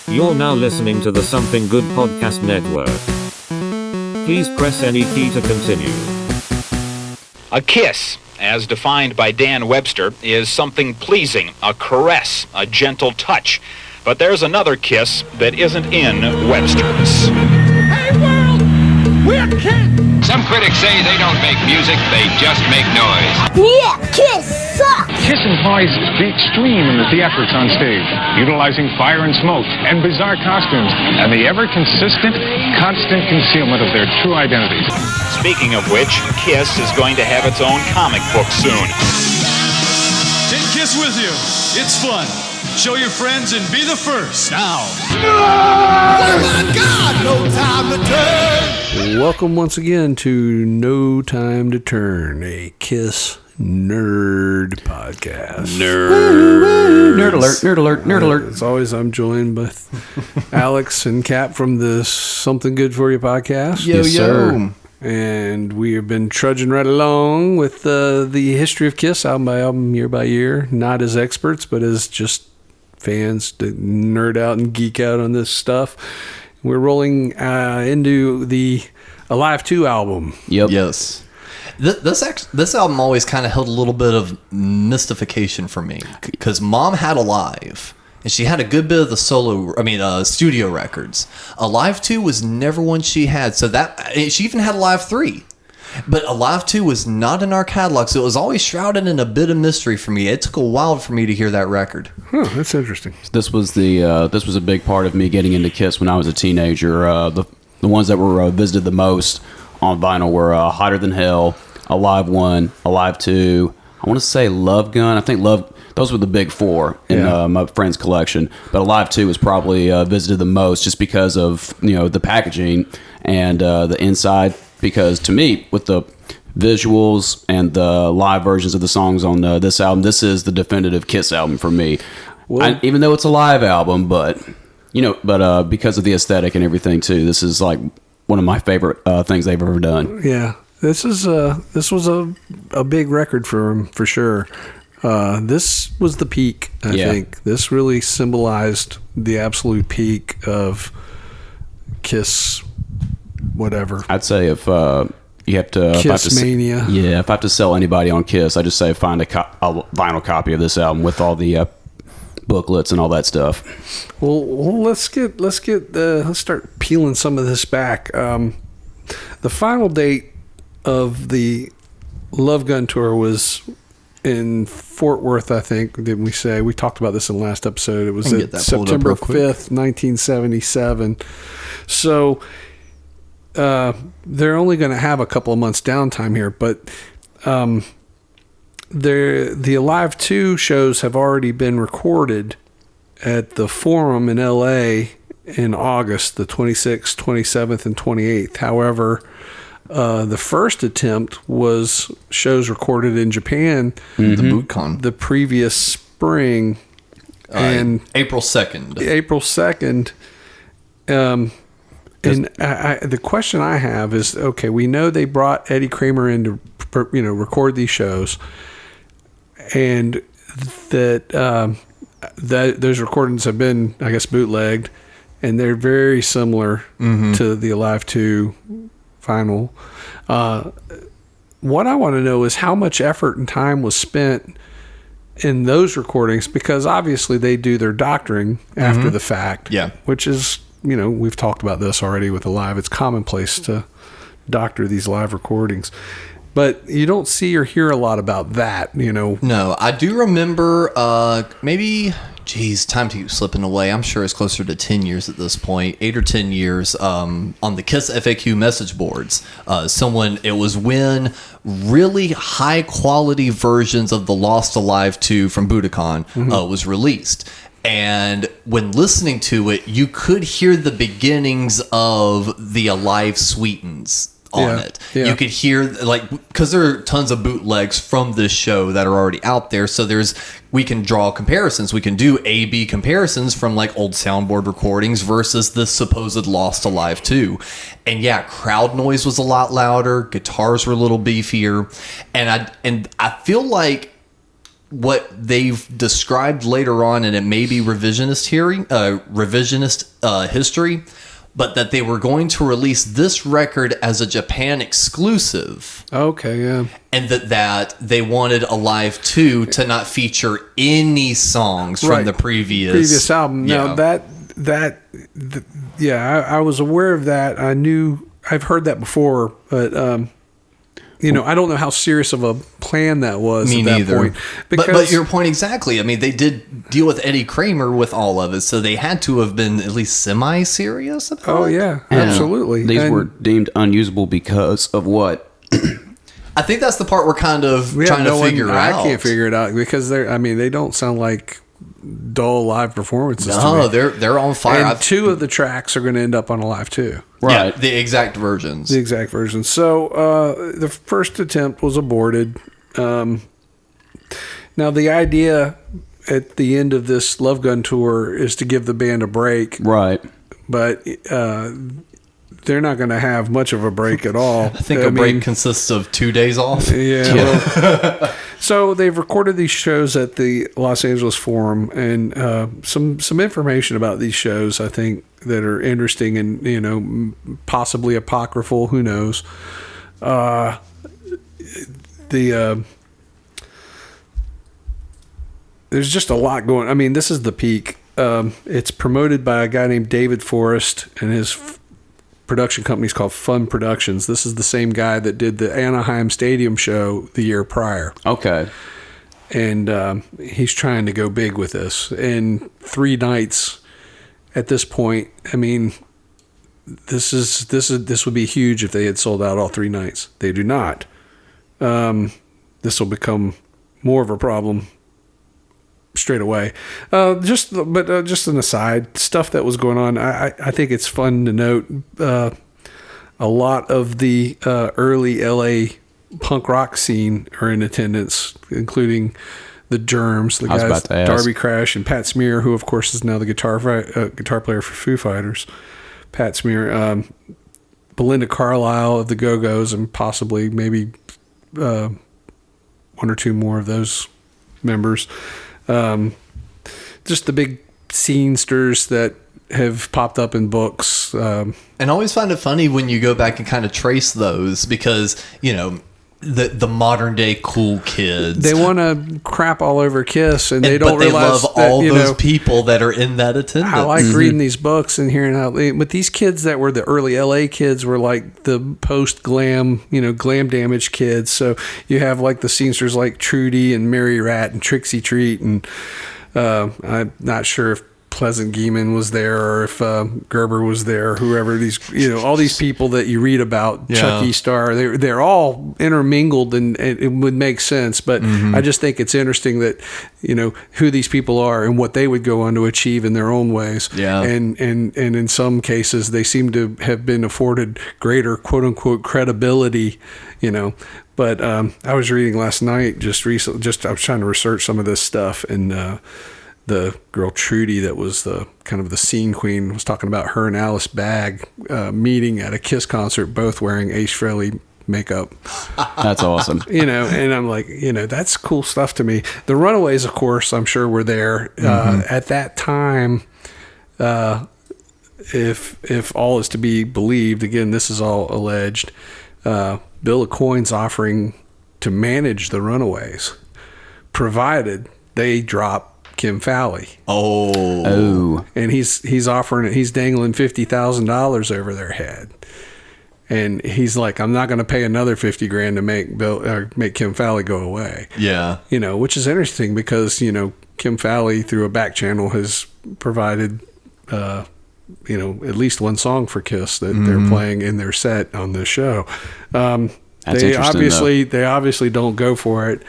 You're now listening to the Something Good Podcast Network. Please press any key to continue. A kiss, as defined by Dan Webster, is something pleasing, a caress, a gentle touch. But there's another kiss that isn't in Webster's. Hey world, we're Kiss! Some critics say they don't make music, they just make noise. Yeah, Kiss sucks! Kiss implies the extreme in the theatrics on stage, utilizing fire and smoke and bizarre costumes, and the ever-consistent, constant concealment of their true identities. Speaking of which, Kiss is going to have its own comic book soon. Take Kiss with you. It's fun. Show your friends and be the first. Now. Oh my God, no time to turn! Welcome once again to No Time to Turn, a Kiss nerd podcast. Nerd alert, nerd alert, nerd alert. As always, I'm joined by Alex and Cap from the Something Good For You podcast. Yes, sir. And we have been trudging right along with the history of Kiss, album by album, year by year. Not as experts, but as just fans to nerd out and geek out on this stuff. We're rolling into the Alive 2 album. Yep. Yes. This album always kind of held a little bit of mystification for me because Mom had Alive and she had a good bit of the studio records. Alive 2 was never one she had, so that she even had Alive 3. But Alive 2 was not in our catalog, so it was always shrouded in a bit of mystery for me. It took a while for me to hear that record. Huh, that's interesting. This was a big part of me getting into Kiss when I was a teenager. The ones that were visited the most on vinyl were Hotter Than Hell, Alive 1, Alive 2. I want to say Love Gun. I think those were the big four in my friend's collection. But Alive 2 was probably visited the most just because of the packaging and the inside. Because to me, with the visuals and the live versions of the songs on this album, this is the definitive Kiss album for me. Well, even though it's a live album, but because of the aesthetic and everything too, this is like one of my favorite things they've ever done. Yeah, this was a big record for them for sure. This was the peak. I think this really symbolized the absolute peak of Kiss. Whatever. I'd say if you have to Kiss Mania. If I have to sell anybody on Kiss, I just say find a vinyl copy of this album with all the booklets and all that stuff. Well, let's start peeling some of this back. The final date of the Love Gun tour was in Fort Worth, I think. Didn't we say? We talked about this in the last episode. It was September 5th, 1977. So they're only going to have a couple of months downtime here, but the Alive 2 shows have already been recorded at the Forum in LA in August, the 26th, 27th, and 28th. However, the first attempt was shows recorded in Japan, the BootCon, the previous spring, and April 2nd. April 2nd. And the question I have is, okay, we know they brought Eddie Kramer in to, record these shows, and that those recordings have been, I guess, bootlegged, and they're very similar to the Alive 2 final. What I want to know is how much effort and time was spent in those recordings, because obviously they do their doctoring after the fact, which is, we've talked about this already with Alive. It's commonplace to doctor these live recordings, but you don't see or hear a lot about that, No, I do remember time keeps slipping away. I'm sure it's closer to 10 years at this point, 8 or 10 years, on the Kiss FAQ message boards. It was when really high quality versions of the Lost Alive 2 from Budokan was released. And when listening to it, you could hear the beginnings of the Alive Sweetens on it. Yeah. You could hear, because there are tons of bootlegs from this show that are already out there. So we can draw comparisons. We can do A/B comparisons from old soundboard recordings versus the supposed Lost Alive 2. And crowd noise was a lot louder. Guitars were a little beefier. And I feel like what they've described later on, and it may be revisionist history, but that they were going to release this record as a Japan exclusive. Okay, yeah. And that they wanted Alive 2 to not feature any songs from the previous album. Now I was aware of that. I've heard that before, but I don't know how serious of a plan that was Me at that neither. point. But your point exactly. I mean, they did deal with Eddie Kramer with all of it, so they had to have been at least semi-serious about it. Oh, yeah, absolutely. These were deemed unusable because of what? I think that's the part we're kind of trying to figure out. I can't figure it out because they don't sound like dull live performances. No, to me. they're on fire. And two of the tracks are going to end up on Alive 2. Right. Yeah, the exact versions. So the first attempt was aborted. Now the idea at the end of this Love Gun tour is to give the band a break. Right. But they're not going to have much of a break at all. I think a break consists of 2 days off. Yeah. Well, so they've recorded these shows at the Los Angeles Forum, and some information about these shows, I think, that are interesting and possibly apocryphal. Who knows? There's just a lot going. I mean, this is the peak. It's promoted by a guy named David Forrest, and his production company's called Fun Productions. This is the same guy that did the Anaheim Stadium show the year prior. Okay. And he's trying to go big with this. And 3 nights at this point, I mean, this would be huge if they had sold out all 3 nights. They do not. This will become more of a problem straight away. Just an aside, stuff that was going on. I think it's fun to note a lot of the early LA punk rock scene are in attendance, including the Germs, the guys Darby Crash and Pat Smear, who of course is now the guitar player for Foo Fighters. Pat Smear, Belinda Carlisle of the Go-Go's, and possibly maybe 1 or 2 more of those members. Just the big scenesters that have popped up in books. And I always find it funny when you go back and kind of trace those because, the modern day cool kids. They want to crap all over Kiss, and they don't but realize they love all those people that are in that attendance. I like reading these books and hearing how. But these kids that were the early LA kids were like the post glam, glam damage kids. So you have like the scenesters like Trudy and Mary Rat and Trixie Treat, and I'm not sure if Pleasant Geeman was there or if Gerber was there, whoever these, all these people that you read about, Chucky Star, they're all intermingled, and it would make sense. But I just think it's interesting that, who these people are and what they would go on to achieve in their own ways. Yeah. And in some cases, they seem to have been afforded greater quote unquote credibility, But I was reading last night, I was trying to research some of this stuff, and the girl Trudy, that was the kind of the scene queen, was talking about her and Alice Bagg meeting at a Kiss concert, both wearing Ace Frehley makeup. That's awesome. And I'm like, that's cool stuff to me. The Runaways, of course, I'm sure were there at that time. If all is to be believed, again, this is all alleged. Bill Aucoin's offering to manage the Runaways, provided they drop Kim Fowley. Oh. And he's offering it. He's dangling $50,000 over their head. And he's like, I'm not going to pay another $50,000 to make Kim Fowley go away. Yeah. Which is interesting because, Kim Fowley through a back channel has provided, at least one song for Kiss that they're playing in their set on this show. They obviously don't go for it.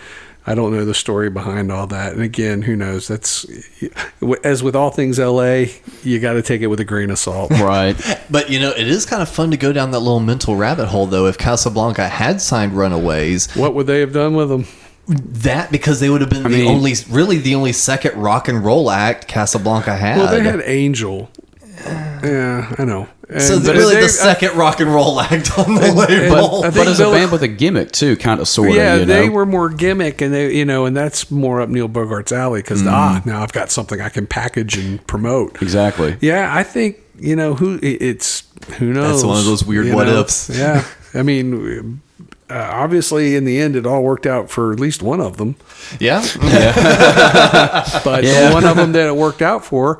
I don't know the story behind all that. And again, who knows? That's, as with all things LA, you got to take it with a grain of salt. Right. But, it is kind of fun to go down that little mental rabbit hole, though. If Casablanca had signed Runaways, what would they have done with them? That, because they would have been the only second rock and roll act Casablanca had. Well, they had Angel. Yeah, I know. So And- they're but really they- the second rock and roll act on the label. I But think as a Bill- band with a gimmick too, kind of, sort of. yeah, you they know? were more gimmick, and they, and that's more up Neil Bogart's alley because now I've got something I can package and promote. Exactly. Yeah, I think who knows. That's one of those weird you what know? ifs. Yeah, I mean, obviously in the end it all worked out for at least one of them, Yeah. but the one of them that it worked out for,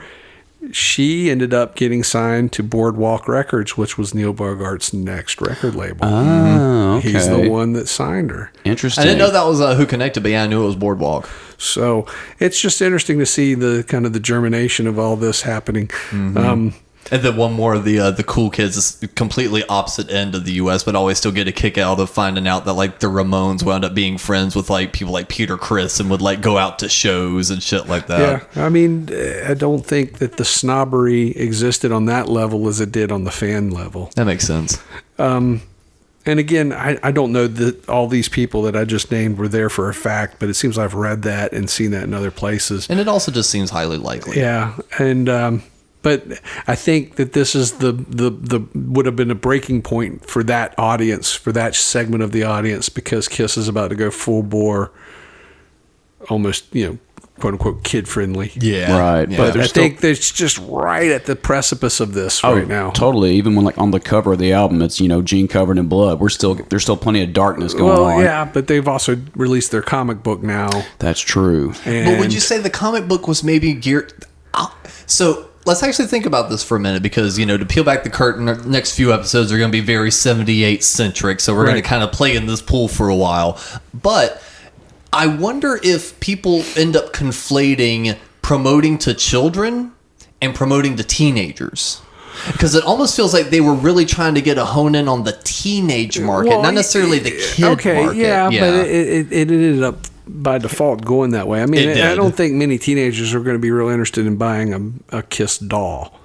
she ended up getting signed to Boardwalk Records, which was Neil Bogart's next record label. Oh, okay. He's the one that signed her. Interesting. I didn't know that was Who Connected, but yeah, I knew it was Boardwalk. So it's just interesting to see the kind of the germination of all this happening. And then one more of the cool kids is completely opposite end of the U.S., but always still get a kick out of finding out that like the Ramones wound up being friends with like people like Peter Criss and would like go out to shows and shit like that. Yeah, I mean, I don't think that the snobbery existed on that level as it did on the fan level. That makes sense. And again, I don't know that all these people that I just named were there for a fact, but it seems I've read that and seen that in other places. And it also just seems highly likely. Yeah, and but I think that this is the would have been a breaking point for that audience, for that segment of the audience, because Kiss is about to go full bore, almost quote unquote kid friendly. Yeah. Right. Yeah. But They're I still- think they're just right at the precipice of this right now. Totally. Even when like on the cover of the album, it's Gene covered in blood. There's still plenty of darkness going Well, on. yeah, but they've also released their comic book now. That's true. And But would you say the comic book was maybe geared? So let's actually think about this for a minute, because to peel back the curtain, our next few episodes are going to be very 78 centric. So we're going Right. to kind of play in this pool for a while. But I wonder if people end up conflating promoting to children and promoting to teenagers. Because it almost feels like they were really trying to get a hone in on the teenage market, Well, not necessarily the kid okay, market. yeah, but it ended up by default going that way. I mean, It did. I don't think many teenagers are going to be real interested in buying a Kiss doll.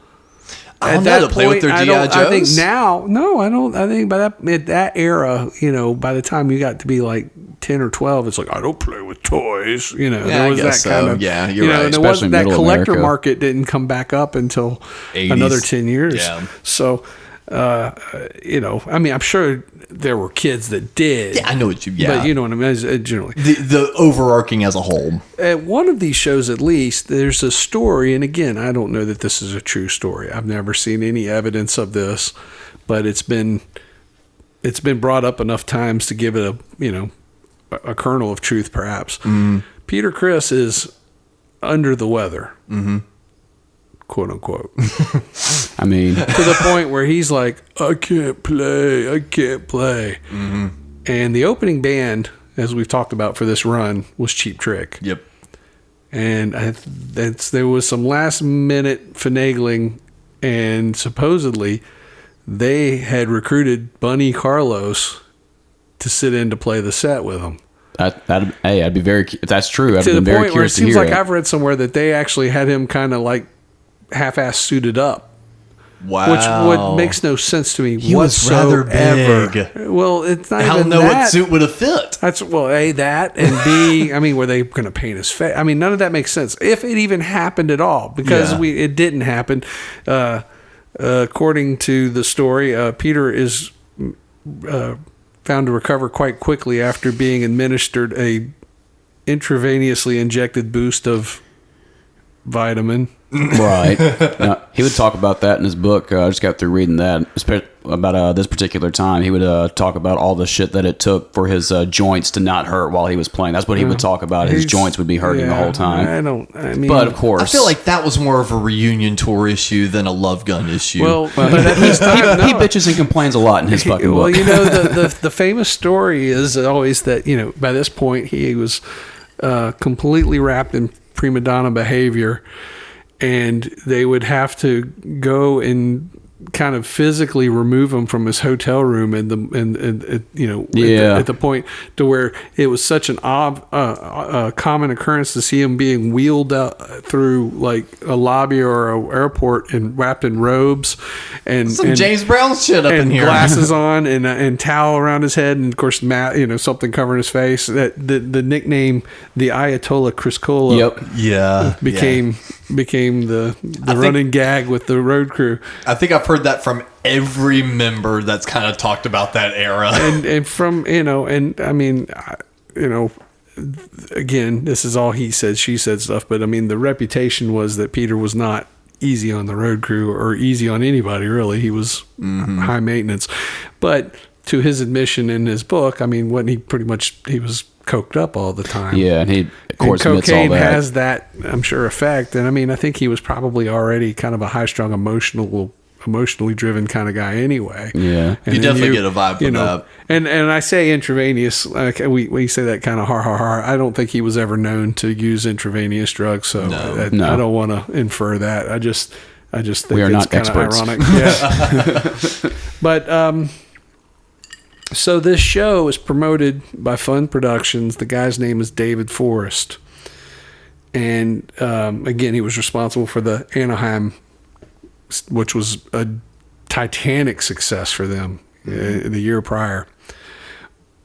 I don't know, to play with their G.I. I think Joes? now, no, I don't. I think by that era, by the time you got to be like 10 or 12, it's like, I don't play with toys. Yeah, there was I guess that kind so. of, Yeah, you're right. And there Especially wasn't that middle collector America. market didn't come back up until 80s. another 10 years. Yeah. So, I mean, I'm sure there were kids that did. Yeah, I know what you. Yeah, But you know what I mean, generally. the overarching as a whole. At one of these shows, at least, there's a story, and again, I don't know that this is a true story. I've never seen any evidence of this, but it's been brought up enough times to give it a kernel of truth, perhaps. Peter Criss is under the weather, quote unquote, I mean, to the point where he's like, I can't play. And the opening band, as we've talked about for this run, was Cheap Trick. Yep. And there was some last minute finagling, and supposedly they had recruited Bunny Carlos to sit in to play the set with them. I'd be very. If that's true, I'd To be the very point where it curious to seems hear like it. I've read somewhere that they actually had him kind of like half-ass suited up. Wow. Which makes no sense to me He was rather whatsoever. big. Well, it's not I don't even know that. what suit would have fit. That's A, that, and B, I mean, were they going to paint his face? I mean, none of that makes sense. If it even happened at all, because Yeah. it didn't happen. According to the story, Peter is found to recover quite quickly after being administered a intravenously injected boost of vitamin. Right. Now, he would talk about that in his book. I just got through reading that about this particular time. He would talk about all the shit that it took for his joints to not hurt while he was playing. That's what he would talk about. His joints would be hurting the whole time. I mean, But of course, I feel like that was more of a reunion tour issue than a Love Gun issue. well, but at this time, he no. bitches and complains a lot in his fucking Well, book. the famous story is always that, by this point he was completely wrapped in prima donna behavior, and they would have to go and kind of physically remove him from his hotel room at the point to where it was such an common occurrence to see him being wheeled out through like a lobby or an airport and wrapped in robes and James Brown shit up in and here. glasses on and towel around his head, and of course something covering his face. That the nickname the Ayatollah Chris Cola Yep. Yeah. became became the running gag with the road crew. I think I've heard that from every member that's kind of talked about that era. And from, and I mean, again, this is all he said, she said stuff, but I mean, the reputation was that Peter was not easy on the road crew or easy on anybody, really. He was high maintenance. But to his admission in his book, I mean, he was coked up all the time. Yeah, and he, of course, admits all cocaine that. has that, I'm sure, effect. And I mean, I think he was probably already kind of a high-strung, emotionally driven kind of guy anyway. Yeah. And You then definitely get a vibe from that. And I say intravenous, like we say that kind of har. I don't think he was ever known to use intravenous drugs, so I don't want to infer that. I just think we are it's not kind of experts. ironic. Yeah. But so this show is promoted by Fun Productions. The guy's name is David Forrest. And again, he was responsible for the Anaheim, which was a titanic success for them the year prior.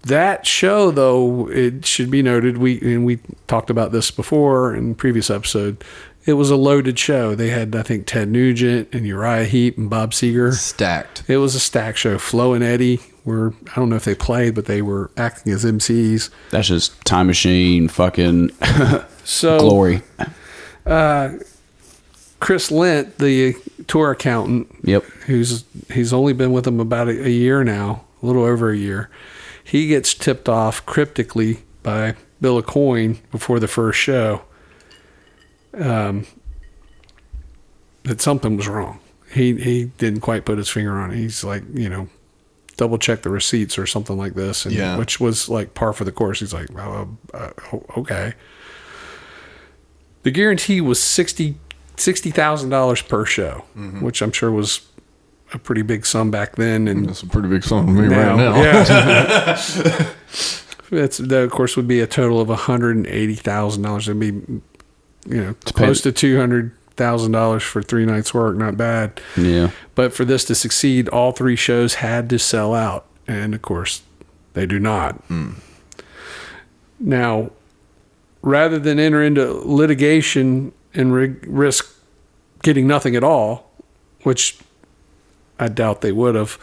That show, though, it should be noted, we talked about this before in the previous episode, it was a loaded show. They had, I think, Ted Nugent and Uriah Heep and Bob Seger. Stacked. It was a stacked show. Flo and Eddie were, I don't know if they played, but they were acting as MCs. That's just Time Machine, fucking So glory. Chris Lent, the tour accountant, Yep. he's only been with them about a year now, a little over a year. He gets tipped off cryptically by Bill Aucoin before the first show that something was wrong. He didn't quite put his finger on it. He's like, double check the receipts or something like this, which was like par for the course. He's like, okay. The guarantee was $60,000 per show, which I'm sure was a pretty big sum back then. And That's a pretty big sum to me right now. Yeah. That, of course, would be a total of $180,000. It'd be, close to $200,000 for 3 nights' work. Not bad. Yeah. But for this to succeed, all 3 shows had to sell out. And, of course, they do not. Now, rather than enter into litigation and risk getting nothing at all, which I doubt they would have,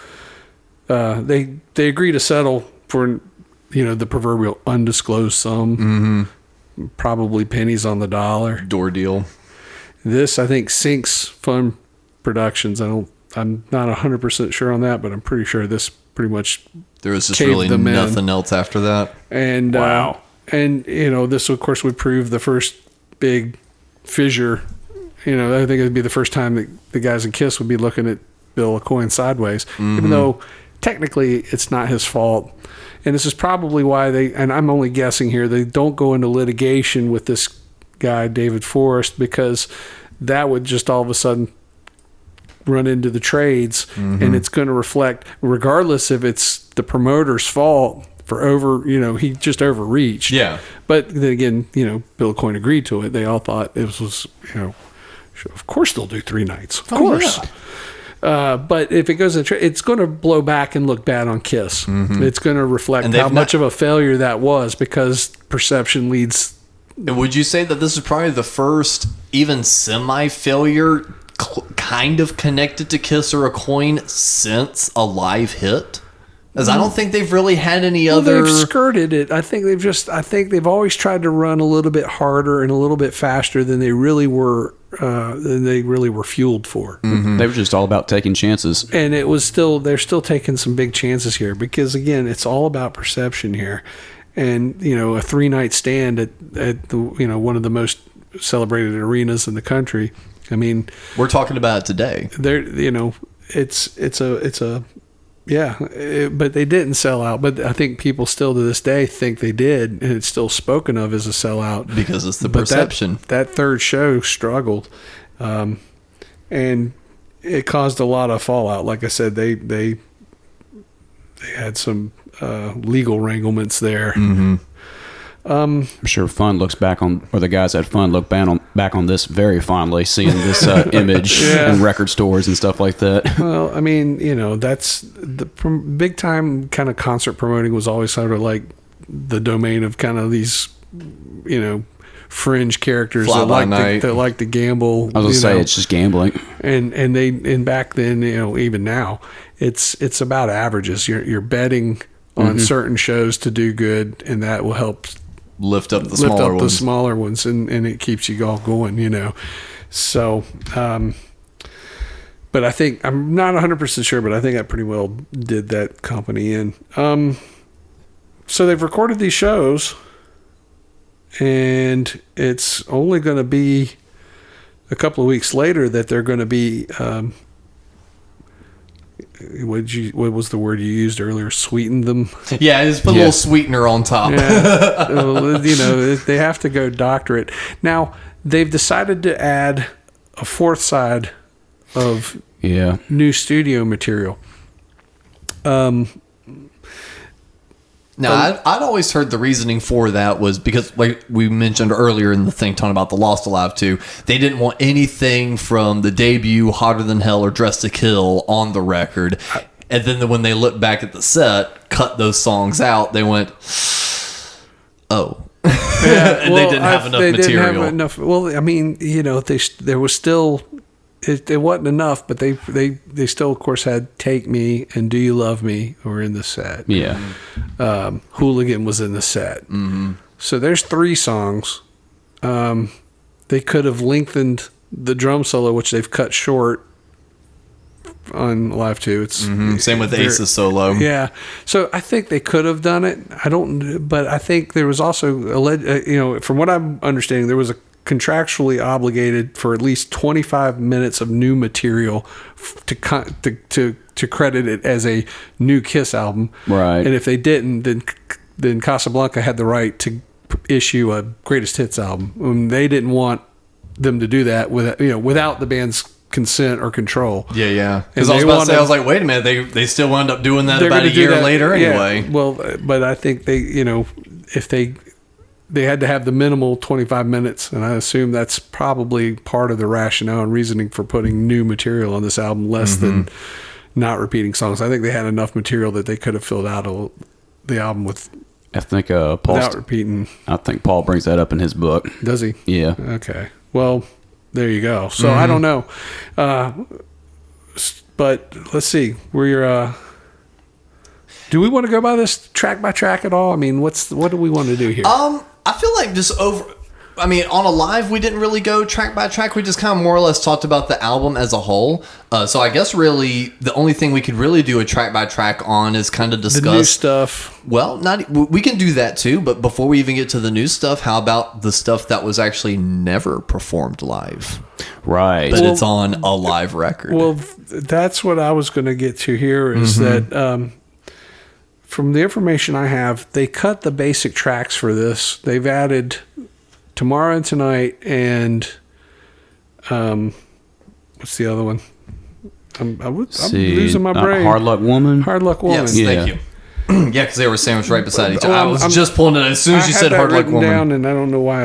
they agree to settle for the proverbial undisclosed sum, probably pennies on the dollar. Door deal. This, I think, sinks Fun Productions. I'm not 100% sure on that, but I'm pretty sure this pretty much There was just caved really them in. nothing else after that. And Wow. This of course would prove the first big fissure. I think it would be the first time that the guys in KISS would be looking at Bill Aucoin sideways, even though technically it's not his fault. And this is probably why and I'm only guessing here, they don't go into litigation with this guy, David Forrest, because that would just all of a sudden run into the trades, and it's going to reflect, regardless if it's the promoter's fault for he just overreached. Yeah. But then again, Bill Aucoin agreed to it. They all thought it was, of course they'll do 3 nights. Of course. But if it goes it's going to blow back and look bad on KISS. It's going to reflect how much of a failure that was, because perception leads. Would you say that this is probably the first even semi-failure kind of connected to KISS or Aucoin since a live hit? Because I don't think they've really had any other. They've skirted it. I think they've always tried to run a little bit harder and a little bit faster than they really were fueled for. They were just all about taking chances. And it was they're still taking some big chances here, because again, it's all about perception here. And a 3-night stand at the one of the most celebrated arenas in the country. I mean, we're talking about it today. But they didn't sell out. But I think people still to this day think they did, and it's still spoken of as a sellout because it's the perception. That third show struggled, and it caused a lot of fallout. Like I said, they had some legal wranglements there. I'm sure Fun looks back on, or the guys at Fun look back on this very fondly, seeing this image in record stores and stuff like that. Well, I mean, that's the big time kind of concert promoting was always sort of like the domain of kind of these, fringe characters Fly that by like night. that like to gamble. I was gonna you say know. it's just gambling. And back then, even now, it's about averages. You're betting on certain shows to do good, and that will help Lift up the lift smaller up the ones. smaller ones, and it keeps you all going. So, but I think I'm not 100% sure, but I think I pretty well did that company in. So they've recorded these shows, and it's only going to be a couple of weeks later that they're going to be. What was the word you used earlier? Sweeten them. Yeah, just put a little sweetener on top. Yeah. Well, they have to go doctorate. Now, they've decided to add a fourth side of new studio material. Now, I'd always heard the reasoning for that was because, like we mentioned earlier in the thing, talking about the Lost Alive 2, they didn't want anything from the debut Hotter Than Hell or Dressed to Kill on the record. And then when they looked back at the set, cut those songs out, they went, oh. And they didn't have enough material. Well, I mean, there was still... It wasn't enough, but they still, of course, had "Take Me" and "Do You Love Me" were in the set. Yeah. "Hooligan" was in the set. Mm-hmm. So there's 3 songs. They could have lengthened the drum solo, which they've cut short on Live 2. It's same with Ace's solo. Yeah. So I think they could have done it. But I think there was also from what I'm understanding, there was a contractually obligated for at least 25 minutes of new material to credit it as a new Kiss album. Right. And if they didn't, then Casablanca had the right to issue a greatest hits album. And they didn't want them to do that without the band's consent or control. Yeah. Because I was about to say, I was like, wait a minute, they still wound up doing that about a year later anyway. Yeah. Well, but I think they, if they had to have the minimal 25 minutes, and I assume that's probably part of the rationale and reasoning for putting new material on this album, less than not repeating songs. I think they had enough material that they could have filled out the album with. I think without repeating. I think Paul brings that up in his book. Does he? Yeah. Okay. Well, there you go. So I don't know, but let's see. Do we want to go by this track by track at all? I mean, what do we want to do here? I feel like on a live, we didn't really go track by track. We just kind of more or less talked about the album as a whole. So I guess really the only thing we could really do a track by track on is kind of discuss the new stuff. Well, we can do that too. But before we even get to the new stuff, how about the stuff that was actually never performed live? Right. But it's on a live record. Well, that's what I was going to get to here is that from the information I have, they cut the basic tracks for this. They've added Tomorrow and Tonight and what's the other one? I'm losing my brain. Hard Luck Woman. Hard Luck Woman. Yes, thank you. Yeah, because they were sandwiched right beside each other. I was just pulling it as soon as you said Hard Luck Woman. Down, and I don't know why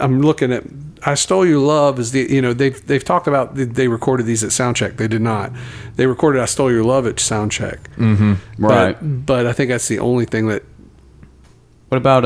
I'm looking at I Stole Your Love is they've talked about they recorded these at Soundcheck. They did not. They recorded I Stole Your Love at Soundcheck. Mm-hmm. Right. But I think that's the only thing that. What about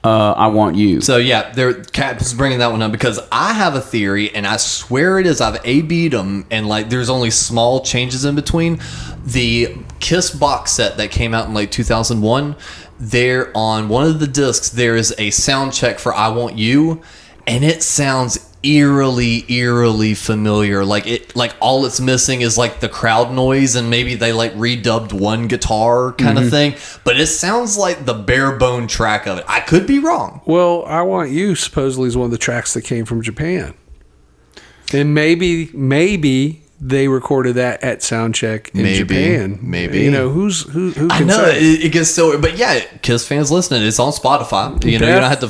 I Want You? So yeah, Cat is bringing that one up because I have a theory, and I swear it is. I've A/B'd them, and there's only small changes in between. The Kiss box set that came out in 2001, there on one of the discs there is a sound check for I Want You, and it sounds eerily familiar. All it's missing is the crowd noise, and maybe they redubbed one guitar kind of thing, but it sounds like the bare bone track of it. I could be wrong. Well, I Want You supposedly is one of the tracks that came from Japan, and maybe they recorded that at Soundcheck in Japan. Maybe. Who can I know say? it gets so, but yeah, Kiss fans listening, it's on Spotify. You don't have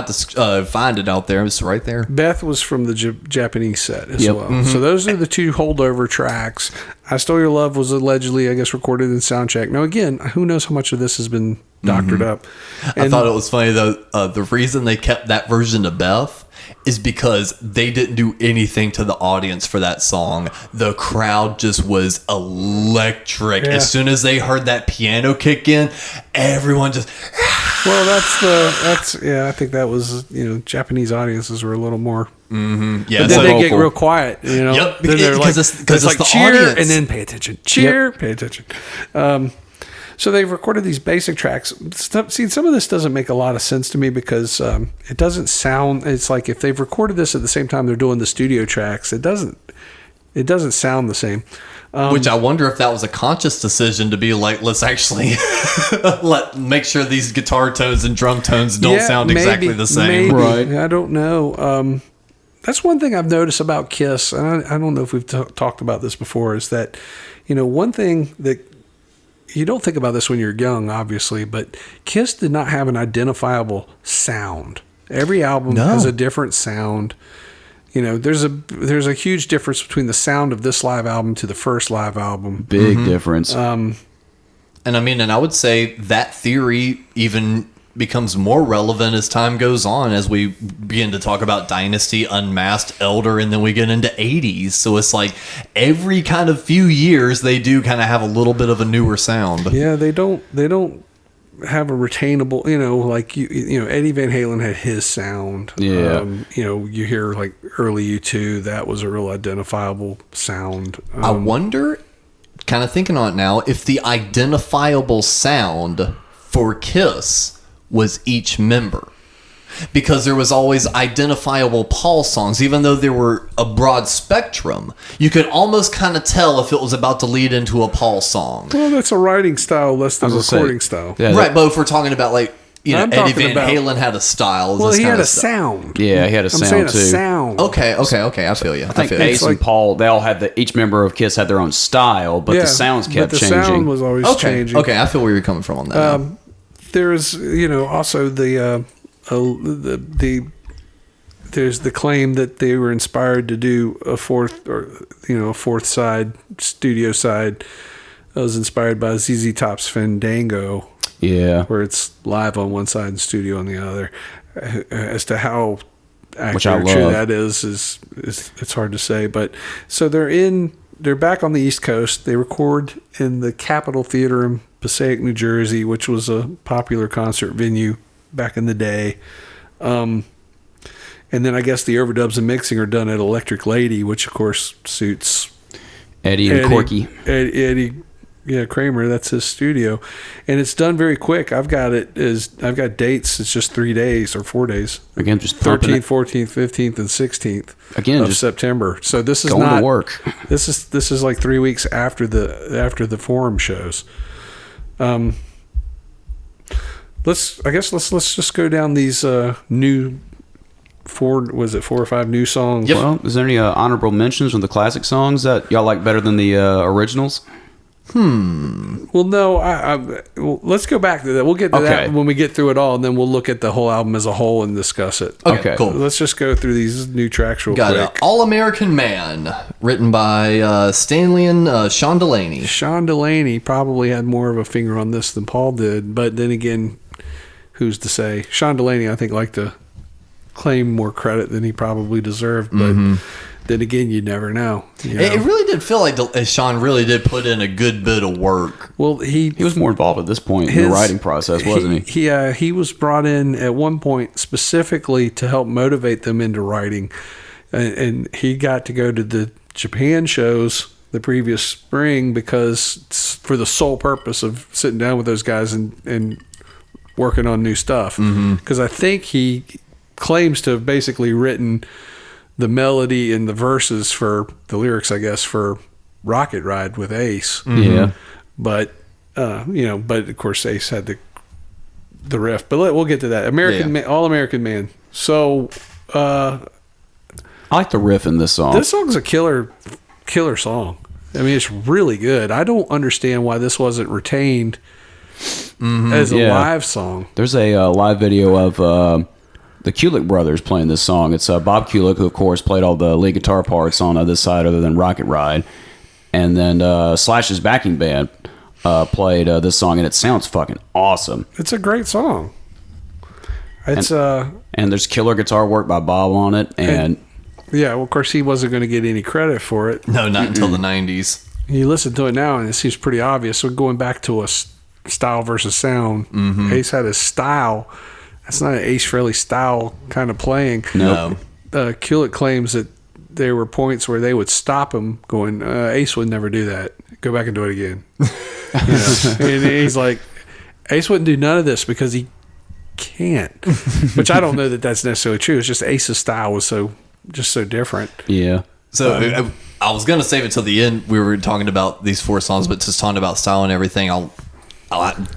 to find it out there. It's right there. Beth was from the Japanese set as well. So those are the 2 holdover tracks. I Stole Your Love was allegedly, I guess, recorded in Soundcheck. Now, again, who knows how much of this has been doctored up. I thought it was funny, though, the reason they kept that version of Beth is because they didn't do anything to the audience for that song. The crowd just was electric. Yeah. As soon as they heard that piano kick in, everyone just... Well, I think that was, Japanese audiences were a little more. Mm-hmm. Yeah, but then they get real quiet, Yep, Then they're like, it's like the cheer audience. and then pay attention. Cheer, pay attention. So they've recorded these basic tracks. See, some of this doesn't make a lot of sense to me because it doesn't sound. It's like if they've recorded this at the same time they're doing the studio tracks, it doesn't sound the same. Which I wonder if that was a conscious decision to be like, let's actually make sure these guitar tones and drum tones don't sound exactly the same. Maybe. Right. I don't know. That's one thing I've noticed about Kiss, and I don't know if we've talked about this before, is that, one thing that you don't think about this when you're young, obviously, but Kiss did not have an identifiable sound. Every album has a different sound. There's a huge difference between the sound of this live album to the first live album. Big difference. And I would say that theory even becomes more relevant as time goes on, as we begin to talk about Dynasty, Unmasked, Elder, and then we get into 80s. So it's like every kind of few years they do kind of have a little bit of a newer sound. Yeah, they don't have a retainable, like Eddie Van Halen had his sound. Yeah. You hear like early U2, that was a real identifiable sound. I wonder, kind of thinking on it now, if the identifiable sound for Kiss was each member. Because there was always identifiable Paul songs, even though there were a broad spectrum. You could almost kind of tell if it was about to lead into a Paul song. Well, that's a writing style less than a recording style. Yeah, right, but if we're talking about like, I'm Eddie talking Van about- Halen had a style. Well, this he kind had of a stuff. sound. Yeah, he had a I'm sound saying too. a sound. Okay, I feel you. I think feel you. Ace and Paul, they all had each member of Kiss had their own style, but the sounds kept but the changing. sound was always changing. Okay, I feel where you're coming from on that. now. There's, also the there's the claim that they were inspired to do a fourth side, studio side. That was inspired by ZZ Top's Fandango, Yeah. where it's live on one side and studio on the other. As to how Which I accurate or true love. that is it's hard to say. But so they're back on the East Coast. They record in the Capitol Theater in Passaic, New Jersey, which was a popular concert venue back in the day. And then I guess the overdubs and mixing are done at Electric Lady, which of course suits Eddie and Corky. Eddie Kramer. That's his studio, and it's done very quick. I've got dates. It's just 3 days or 4 days. Again, just pumping 13th, it. 14th, 15th, and 16th Again, of just September. So this is going not to work. This is like 3 weeks after the forum shows. Let's just go down these new 4 or 5 new songs. Yep. Well, is there any honorable mentions from the classic songs that y'all like better than the originals? Well, no. Well, let's go back to that. We'll get to that when we get through it all, and then we'll look at the whole album as a whole and discuss it. Okay, cool. Let's just go through these new tracks real Got quick. All American Man, written by Stanley and Sean Delaney. Sean Delaney probably had more of a finger on this than Paul did, but then again, who's to say? Sean Delaney, I think, liked to claim more credit than he probably deserved, but then again, you never know. It really did feel like Sean really did put in a good bit of work. Well, he was more involved at this point in the writing process, wasn't he? He was brought in at one point specifically to help motivate them into writing, and he got to go to the Japan shows the previous spring for the sole purpose of sitting down with those guys and working on new stuff. Because I think he claims to have basically written the melody and the verses for the lyrics, I guess, for Rocket Ride with Ace. Yeah. But, but of course Ace had the riff. But we'll get to that. All American Man. So, I like the riff in this song. this song's a killer song. I mean, it's really good. I don't understand why this wasn't retained as a live song. There's a live video of the Kulick brothers playing this song. It's Bob Kulick, who of course played all the lead guitar parts on this side other than Rocket Ride. And then Slash's backing band played this song, and it sounds fucking awesome. It's a great song. It's and there's killer guitar work by Bob on it, and yeah. Well, of course, he wasn't going to get any credit for it. No, not until the 90s. You listen to it now, and it seems pretty obvious. So going back to a style versus sound, Ace had his style. That's not an Ace Frehley style kind of playing. No. Kulick claims that there were points where they would stop him going, Ace would never do that. Go back and do it again. And he's like, Ace wouldn't do none of this because he can't. Which I don't know that that's necessarily true. It's just Ace's style was so different. yeah. So I was going to save it till the end. We were talking about these 4 songs, but just talking about style and everything, I'll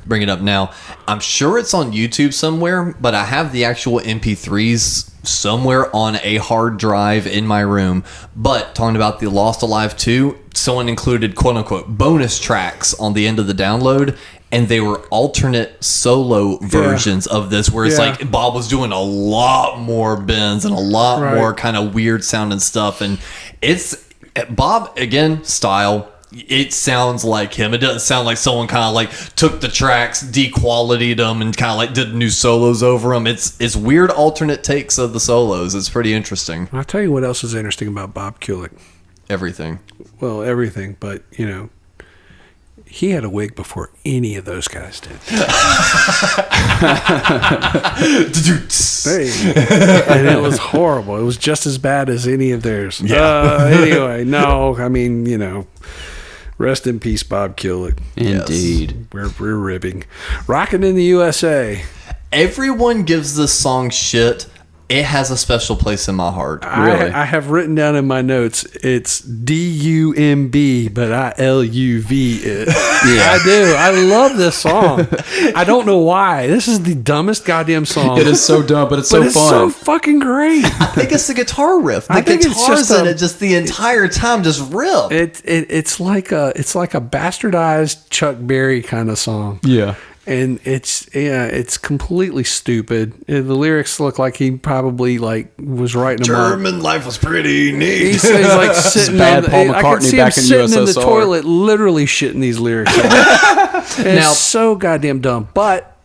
bring it up now. I'm sure it's on YouTube somewhere, but I have the actual MP3s somewhere on a hard drive in my room. But talking about the Lost Alive 2, someone included quote unquote bonus tracks on the end of the download, and they were alternate solo versions of this, where it's like Bob was doing a lot more bends and a lot more kind of weird sounding stuff. And it's Bob, again, style. It sounds like him. It doesn't sound like someone kind of like took the tracks, dequalityed them, and kind of like did new solos over them. It's weird alternate takes of the solos. It's pretty interesting. I'll tell you what else is interesting about Bob Kulick. Everything. Well, everything, but he had a wig before any of those guys did. And it was horrible. It was just as bad as any of theirs. Anyway, no, I mean, rest in peace, Bob Kulick. Indeed. Yes. We're ribbing. Rockin' in the USA. Everyone gives this song shit. It has a special place in my heart. Really? I have written down in my notes, it's DUMB, but I LUV it. Yeah. I do. I love this song. I don't know why. This is the dumbest goddamn song. It is so dumb, but it's but so it's fun. so fucking great. I think it's the guitar riff. The guitars in it just the entire time just rip. It's like a bastardized Chuck Berry kind of song. Yeah. And it's completely stupid. The lyrics look like he probably was writing them up. German life was pretty neat. He's like sitting bad on Paul I can McCartney see him back in sitting in the USSR. toilet, literally shitting these lyrics out. And Now- it's so goddamn dumb. But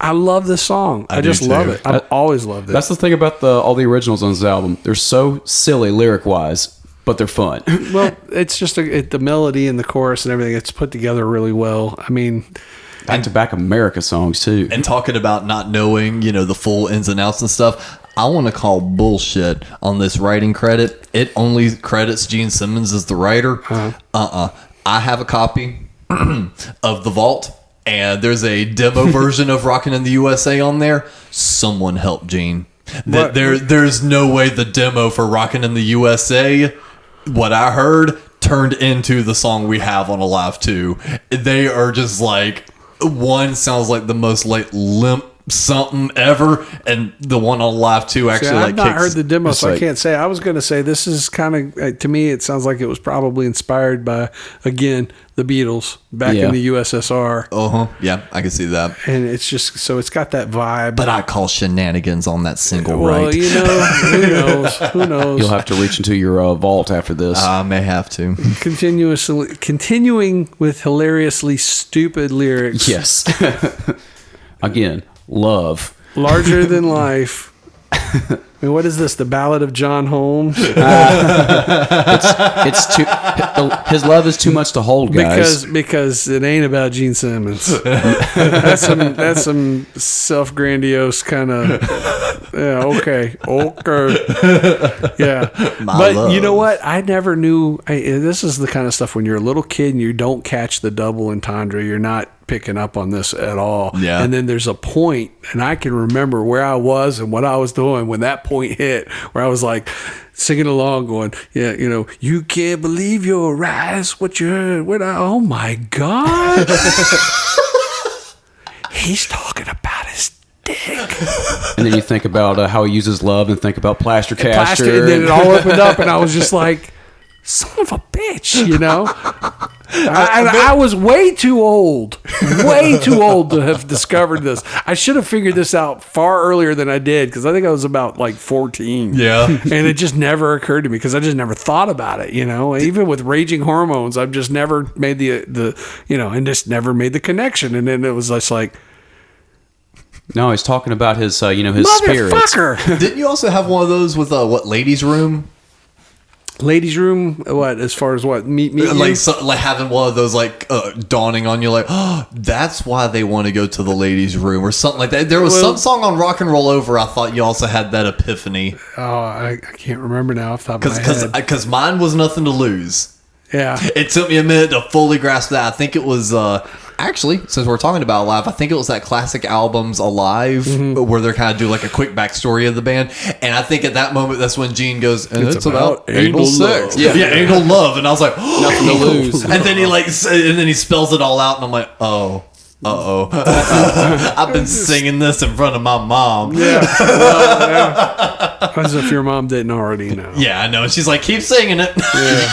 I love this song. I do just too. love it. I've always loved it. That's the thing about all the originals on this album. They're so silly lyric wise, but they're fun. Well, it's just the melody and the chorus and everything. It's put together really well. I mean, Back-to-back America songs too. And talking about not knowing, the full ins and outs and stuff, I want to call bullshit on this writing credit. It only credits Gene Simmons as the writer. I have a copy of The Vault, and there's a demo version of Rockin' in the USA on there. Someone help Gene. There's no way the demo for Rockin' in the USA, what I heard, turned into the song we have on Alive 2. They are just like... One sounds like the most limp something ever, and the one on Alive 2 actually I've not kicks. heard the demo, so I like- can't say. I was going to say this is kind of, to me, it sounds like it was probably inspired by, again, the Beatles back in the USSR. Yeah, I can see that. And it's just, so it's got that vibe. But I call shenanigans on that single, well, right? who knows? Who knows? You'll have to reach into your vault after this. I may have to. Continuing with hilariously stupid lyrics. Yes. Again, love. Larger than life. I mean, what is this? The Ballad of John Holmes? It's too. His love is too much to hold, guys. Because it ain't about Gene Simmons. That's some self-grandiose kind of. Yeah. Okay. Yeah. But love. you know what? I never knew. This is the kind of stuff when you're a little kid and you don't catch the double entendre. You're not picking up on this at all. Yeah. And then there's a point, and I can remember where I was and what I was doing when that point hit, where I was like singing along, going, yeah, you can't believe your eyes, what you heard. Oh my God. He's talking about his dick. And then you think about how he uses love, and think about Plaster Caster. And then it all opened up, and I was just like, son of a bitch, I was way too old to have discovered this. I should have figured this out far earlier than I did, because I think I was about 14. Yeah. And it just never occurred to me, because I just never thought about it, Even with Raging Hormones, I've just never made and just never made the connection. And then it was just like, No, he's talking about his, his spirits. Motherfucker! Didn't you also have one of those with ladies' room? Ladies' room. What as far as what meet you? Like having one of those dawning on you, like, oh, that's why they want to go to the ladies' room or something like that. There was some song on Rock and Roll Over. I thought you also had that epiphany. Oh, I can't remember now off the top of my head. Because mine was Nothing to Lose. Yeah, it took me a minute to fully grasp that. I think it was actually, since we're talking about Alive, I think it was that classic albums Alive where they're kind of do like a quick backstory of the band, and I think at that moment that's when Gene goes, and it's about anal sex, anal love, and I was like, nothing to lose, and then he spells it all out, and I'm like, oh. I've been singing this in front of my mom. Yeah. As if your mom didn't already know. Yeah, I know. She's like, keep singing it. Yeah.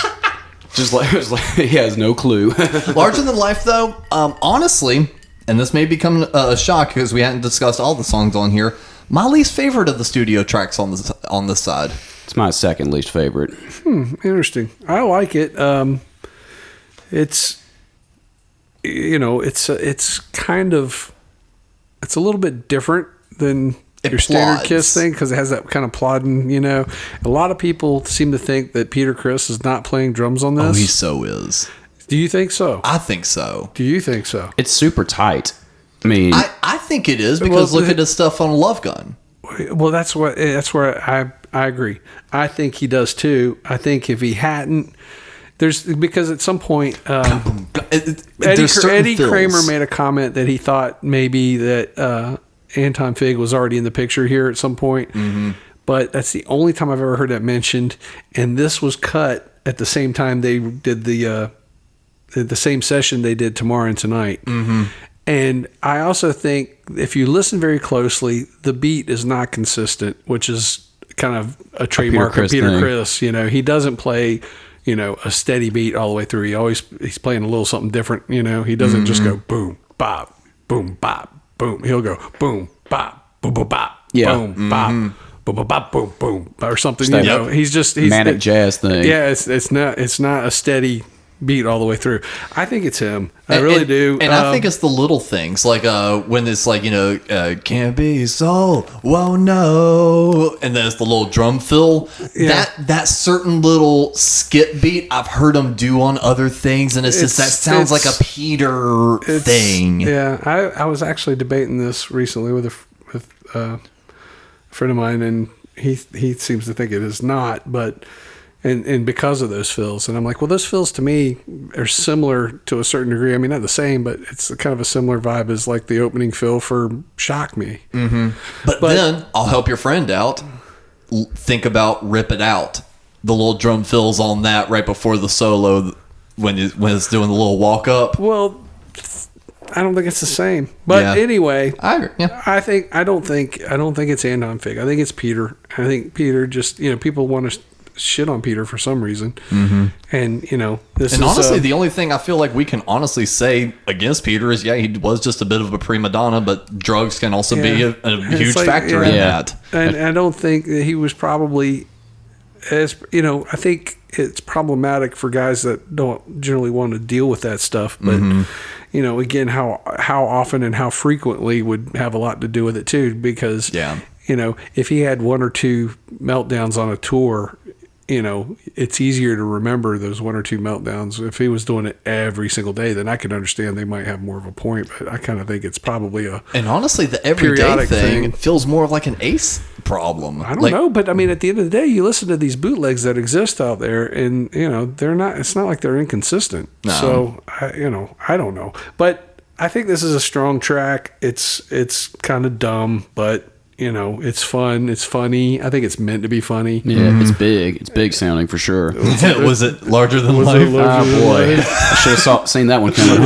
Just like he has no clue. Larger Than Life, though, honestly, and this may become a shock because we hadn't discussed all the songs on here. My least favorite of the studio tracks on this side. It's my second least favorite. Interesting. I like it. It's it's kind of it's a little bit different than your standard Kiss thing because it has that kind of plodding, A lot of people seem to think that Peter Criss is not playing drums on this. Oh, he so is. Do you think so? I think so. Do you think so? It's super tight. I mean, I think it is because look at his stuff on Love Gun. Well, that's where I agree. I think he does too. I think if he hadn't, because at some point Eddie Kramer made a comment that he thought maybe that Anton Fig was already in the picture here at some point, but that's the only time I've ever heard that mentioned. And this was cut at the same time they did the same session they did Tomorrow and Tonight. And I also think if you listen very closely, the beat is not consistent, which is kind of a trademark of Peter Criss. He doesn't play a steady beat all the way through. He's playing a little something different. He doesn't just go boom bop boom bop boom. He'll go boom bop boom boom bop boom bop boom boom bop boom boom or something. He's manic jazz thing. Yeah, it's not a steady beat all the way through. I think it's him. I really do. And I think it's the little things like when it's like can't be so whoa no, and then it's the little drum fill. Yeah. That certain little skip beat I've heard him do on other things, and it's just that sounds like a Peter thing. Yeah, I was actually debating this recently with a friend of mine, and he seems to think it is not, but. And because of those fills. And I'm like, well, those fills to me are similar to a certain degree. I mean, not the same, but it's kind of a similar vibe as like the opening fill for Shock Me. But then I'll help your friend out. Think about Rip It Out. The little drum fills on that right before the solo when it's doing the little walk up. Well, I don't think it's the same. But anyway, I agree. Yeah. I don't think it's Anton Fig. I think it's Peter. I think Peter just, people want to shit on Peter for some reason, and this. And honestly, the only thing I feel like we can honestly say against Peter is, he was just a bit of a prima donna, but drugs can also be a huge factor in that. And I don't think that he was probably, as I think it's problematic for guys that don't generally want to deal with that stuff, but again, how often and how frequently would have a lot to do with it too, because if he had one or two meltdowns on a tour, it's easier to remember those one or two meltdowns. If he was doing it every single day, then I could understand they might have more of a point, but I kind of think it's probably and honestly, the everyday thing feels more like an Ace problem. I don't know, but I mean, at the end of the day, you listen to these bootlegs that exist out there, and they're not. It's not like they're inconsistent. No. So I don't know, but I think this is a strong track. It's kind of dumb, but. It's fun. It's funny. I think it's meant to be funny. Yeah, it's big. It's big sounding for sure. Was it larger than life? Oh, boy. I should have seen that one coming.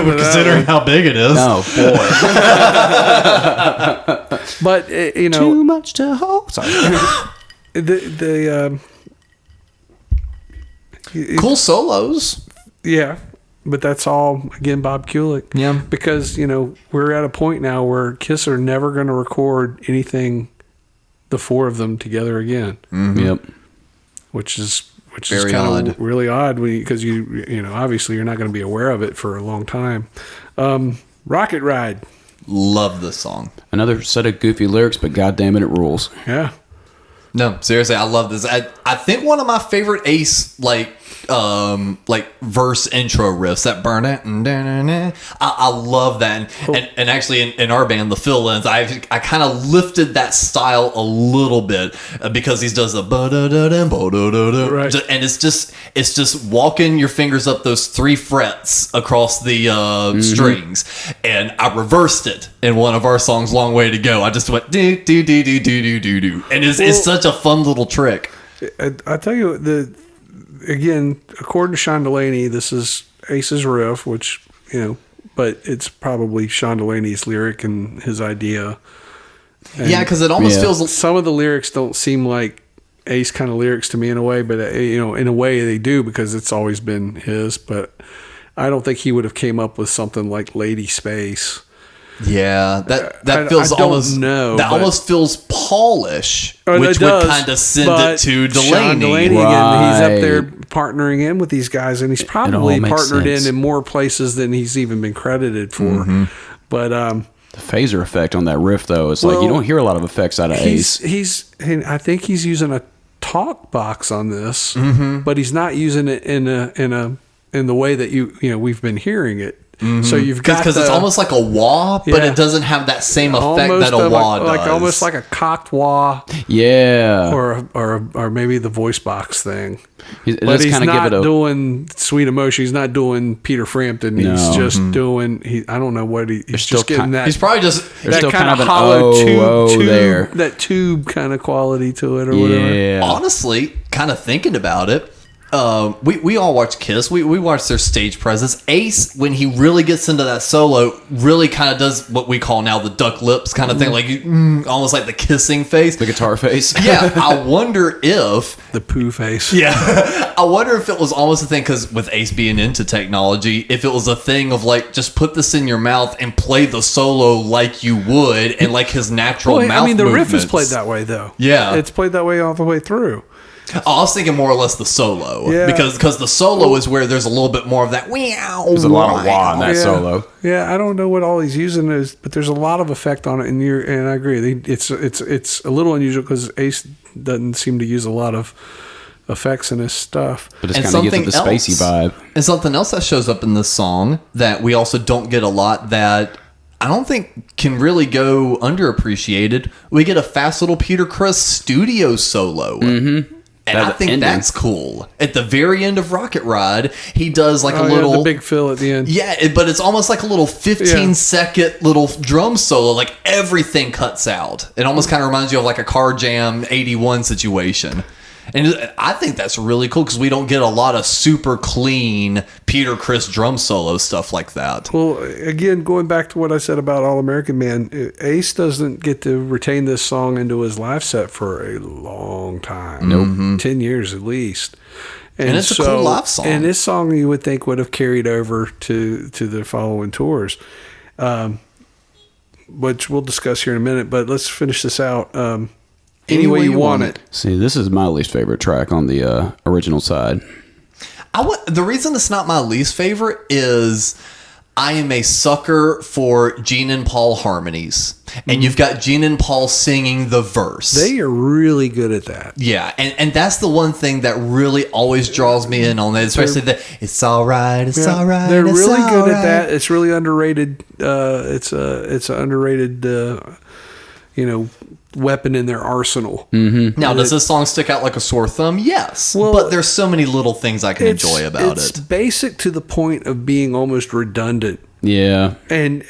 Considering how big it is. Oh, boy. But, too much to hold. Sorry. Cool solos. Yeah. But that's all, again, Bob Kulick. Yeah. Because, we're at a point now where Kiss are never going to record anything, the four of them together again. Yep. Which is very kind odd. of really odd because obviously you're not going to be aware of it for a long time. Rocket Ride. Love this song. Another set of goofy lyrics, but goddamn it rules. Yeah. No, seriously, I love this. I think one of my favorite Ace like verse intro riffs, that burn it. I love that. And actually in our band, the fill-ins, I kind of lifted that style a little bit because he does the Right. and it's just walking your fingers up those 3 frets across the strings. And I reversed it in one of our songs, Long Way to Go. I just went do do do do do do do, and it's such a fun little trick. I tell you, again, according to Sean Delaney, this is Ace's riff, which, but it's probably Sean Delaney's lyric and his idea. And Yeah, because it almost feels... Some of the lyrics don't seem like Ace kind of lyrics to me in a way, but, in a way they do because it's always been his. But I don't think he would have came up with something like Lady Space. Yeah, that I feels don't almost... know, that but- almost feels Polish, Oh, which it does, would kind of send but it to Sean Delaney. again, he's up there Right. partnering in with these guys, and he's all probably makes partnered sense. in more places than he's even been credited for. Mm-hmm. But The phaser effect on that riff, though, it's like you Well, don't hear a lot of effects out of Ace. I think he's using a talk box on this, Mm-hmm. but he's not using it in the way that we've been hearing it. So you've got Because it's almost like a wah, but Yeah. it doesn't have that same effect almost that a wah like does. almost like a cocked wah, Yeah. or maybe the voice box thing. It But does he's kind of give not it a... doing Sweet Emotion. He's not doing Peter Frampton. He's No. just doing. I don't know what he's still just getting kind- that. He's probably just... There's that still kind kind of of an hollow tube there. that tube kind of quality to it, or whatever. Yeah. Honestly, kind of thinking about it, we all watch Kiss. We watch their stage presence. Ace, when he really gets into that solo, really kind of does what we call now the duck lips kind of thing, like almost like the kissing face. The guitar face. Yeah, I wonder if... The poo face. Yeah, I wonder if it was almost a thing, because with Ace being into technology, if it was a thing of like, just put this in your mouth and play the solo like you would, and like his natural Well, mouth I mean, the riff is movements. played that way, though. Yeah. It's played that way all the way through. I was thinking more or less the solo, Yeah. because the solo is where there's a little bit more of that wow. There's a lot of wah in that Yeah. solo. Yeah, I don't know what all he's using is, but there's a lot of effect on it, and I agree. It's a little unusual because Ace doesn't seem to use a lot of effects in his stuff. But it's And kind of gives it the something spacey else- vibe. And something else that shows up in this song that we also don't get a lot, that I don't think can really go underappreciated. We get a fast little Peter Criss studio solo. Mm-hmm. And I That think ending. that's cool. At the very end of Rocket Ride, he does like Oh, a yeah, little... the big fill at the end. Yeah, but it's almost like a little 15-second little drum solo. Like everything cuts out. It almost kind of reminds you of like a Car Jam 81 situation. And I think that's really cool because we don't get a lot of super clean Peter Criss drum solo stuff like that. Well, again, going back to what I said about All American Man, Ace doesn't get to retain this song into his live set for a long time. Nope. 10 years at least. And it's a cool live song. And this song you would think would have carried over to the following tours, which we'll discuss here in a minute. But let's finish this out. Any Way You Want It. See, this is my least favorite track on the original side. The reason it's not my least favorite is I am a sucker for Gene and Paul harmonies. And you've got Gene and Paul singing the verse. They are really good at that. Yeah, and that's the one thing that really always draws me in on that, especially the "It's all right, it's all right." They're it's really all good right. at that. It's really underrated. It's an underrated, weapon in their arsenal. Now, does this song stick out like a sore thumb? Yes. Well, but there's so many little things I can enjoy about it's it. basic to the point of being almost redundant. Yeah. And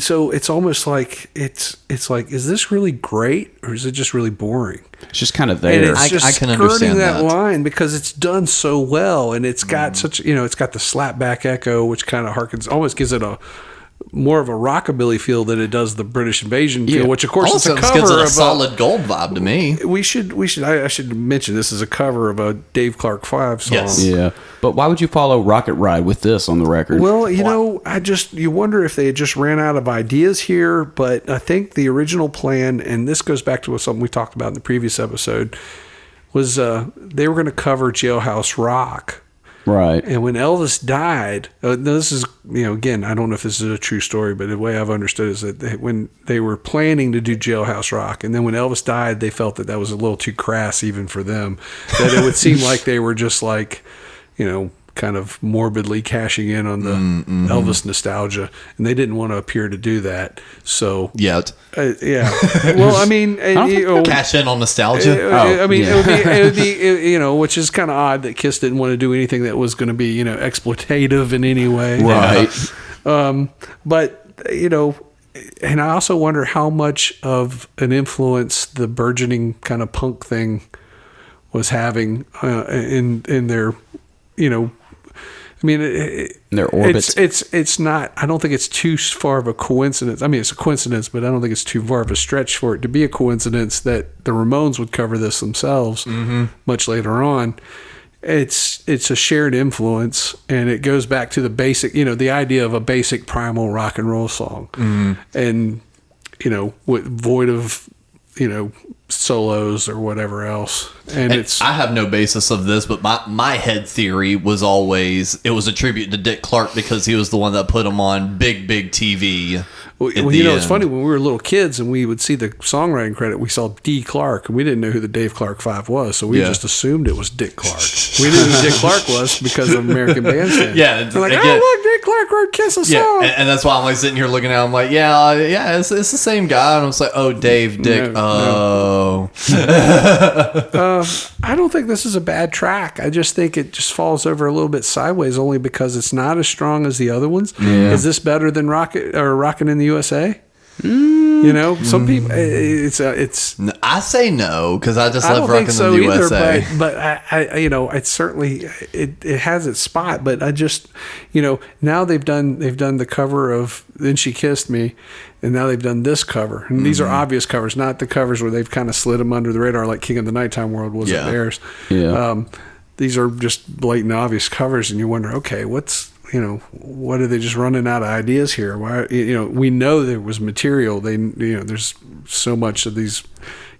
so it's almost like it's like, is this really great or is it just really boring? It's just kind of And there. it's just I can skirting understand that that. line because it's done so well, and it's got such, it's got the slapback echo, which kind of harkens, almost gives it a more of a rockabilly feel than it does the British Invasion feel, Yeah. which of course is Also, a this gives it cover a of solid gold vibe to me. I should mention this is a cover of a Dave Clark 5 song. Yes. Yeah. But why would you follow Rocket Ride with this on the record? Well, you wonder if they had just ran out of ideas here, but I think the original plan, and this goes back to something we talked about in the previous episode, was they were going to cover Jailhouse Rock. Right. And when Elvis died, this is, again, I don't know if this is a true story, but the way I've understood is that when they were planning to do Jailhouse Rock, and then when Elvis died, they felt that was a little too crass even for them, that it would seem like they were just like, kind of morbidly cashing in on the Elvis nostalgia, and they didn't want to appear to do that. So Yet. yeah. Well, I mean, Cash in on nostalgia. I mean, it would be, which is kind of odd that Kiss didn't want to do anything that was going to be, exploitative in any way. Right. But, and I also wonder how much of an influence the burgeoning kind of punk thing was having in their, I mean, their orbits. It's not. I don't think it's too far of a coincidence. I mean, it's a coincidence, but I don't think it's too far of a stretch for it to be a coincidence that the Ramones would cover this themselves much later on. It's a shared influence, and it goes back to the basic, the idea of a basic primal rock and roll song, and void of solos or whatever else. And I have no basis of this, but my head theory was always it was a tribute to Dick Clark because he was the one that put him on big TV. Well, it's funny, when we were little kids and we would see the songwriting credit, we saw D. Clark, and we didn't know who the Dave Clark Five was, so we just assumed it was Dick Clark. We knew who Dick Clark was because of American Bandstand. Yeah, we're like, look, Dick Clark wrote Kiss a song. And that's why I'm like sitting here looking at him, I'm like, it's the same guy, and I was like, oh, Dave, Dick, no. I don't think this is a bad track. I just think it just falls over a little bit sideways, only because it's not as strong as the other ones. Yeah. Is this better than Rockin' in the USA? Some people, it's. I say no because I just love Rockin' in the USA. But I it's certainly it has its spot. But I just, now they've done the cover of Then She Kissed Me, and now they've done this cover. And these are obvious covers, not the covers where they've kind of slid them under the radar like King of the Nighttime World wasn't theirs. Yeah. These are just blatant obvious covers, and you wonder, okay, what are they just running out of ideas here? Why, we know there was material. There's so much of these,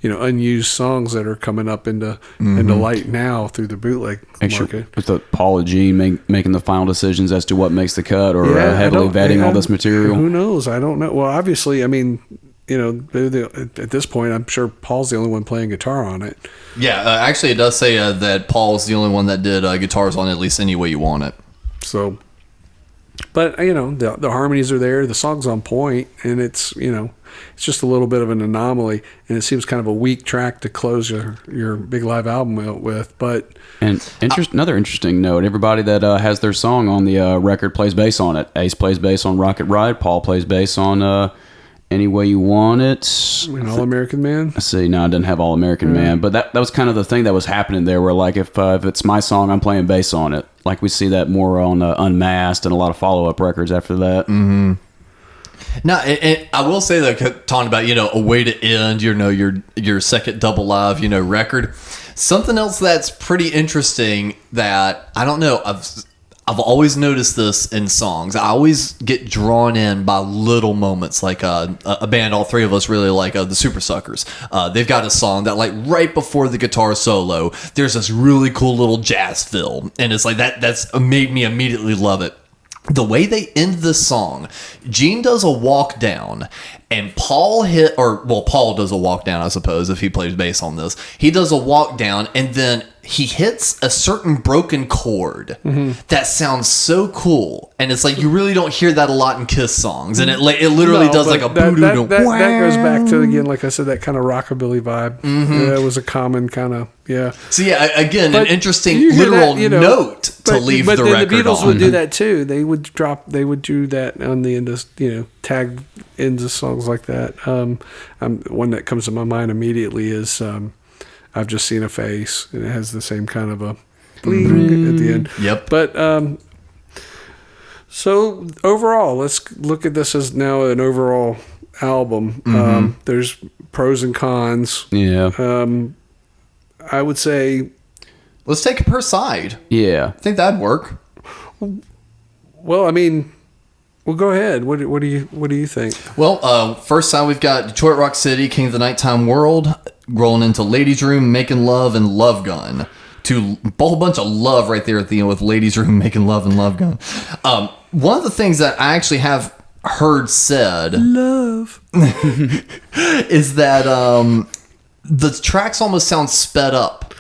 unused songs that are coming up into light now through the bootleg market. With the Paul and Gene making the final decisions as to what makes the cut, or heavily vetting all this material. Who knows? I don't know. Well, obviously, I mean, at this point, I'm sure Paul's the only one playing guitar on it. Yeah, actually, it does say that Paul's the only one that did guitars on At Least Any Way You Want It. So. But, the harmonies are there, the song's on point, and it's it's just a little bit of an anomaly, and it seems kind of a weak track to close your big live album with. But another interesting note, everybody that has their song on the record plays bass on it. Ace plays bass on Rocket Ride, Paul plays bass on Any Way You Want It. All American Man? I see. No, I didn't have All American Man, but that was kind of the thing that was happening there, where like if it's my song, I'm playing bass on it. Like we see that more on Unmasked and a lot of follow-up records after that. Mm-hmm. Now, and I will say that talking about a way to end your second double live record. Something else that's pretty interesting that I don't know. I've always noticed this in songs. I always get drawn in by little moments, like a band all three of us really like, the Super Suckers. They've got a song that, like, right before the guitar solo, there's this really cool little jazz fill, and it's like that's made me immediately love it. The way they end this song, Gene does a walk down, and Paul does a walk down, I suppose, if he plays bass on this. He does a walk down, and then he hits a certain broken chord that sounds so cool, and it's like you really don't hear that a lot in Kiss songs, and it literally does like a boo-doo. That goes back to, again, like I said, that kind of rockabilly vibe. Yeah, it was a common kind of So again, an interesting literal note to leave the record on. But the Beatles would do that too. They would do that on the end of tag ends of songs like that. One that comes to my mind immediately is I've Just Seen a Face, and it has the same kind of a bling at the end. Yep. But so overall, let's look at this as now an overall album. There's pros and cons. Yeah. I would say, let's take it per side. Yeah, I think that'd work. Well, I mean, go ahead. What do you think? Well, first side we've got Detroit Rock City, King of the Nighttime World, rolling into Ladies Room, Making Love, and Love Gun. to a whole bunch of love right there at the end with Ladies Room making love and Love Gun. One of the things that I actually have heard said Love is that the tracks almost sound sped up.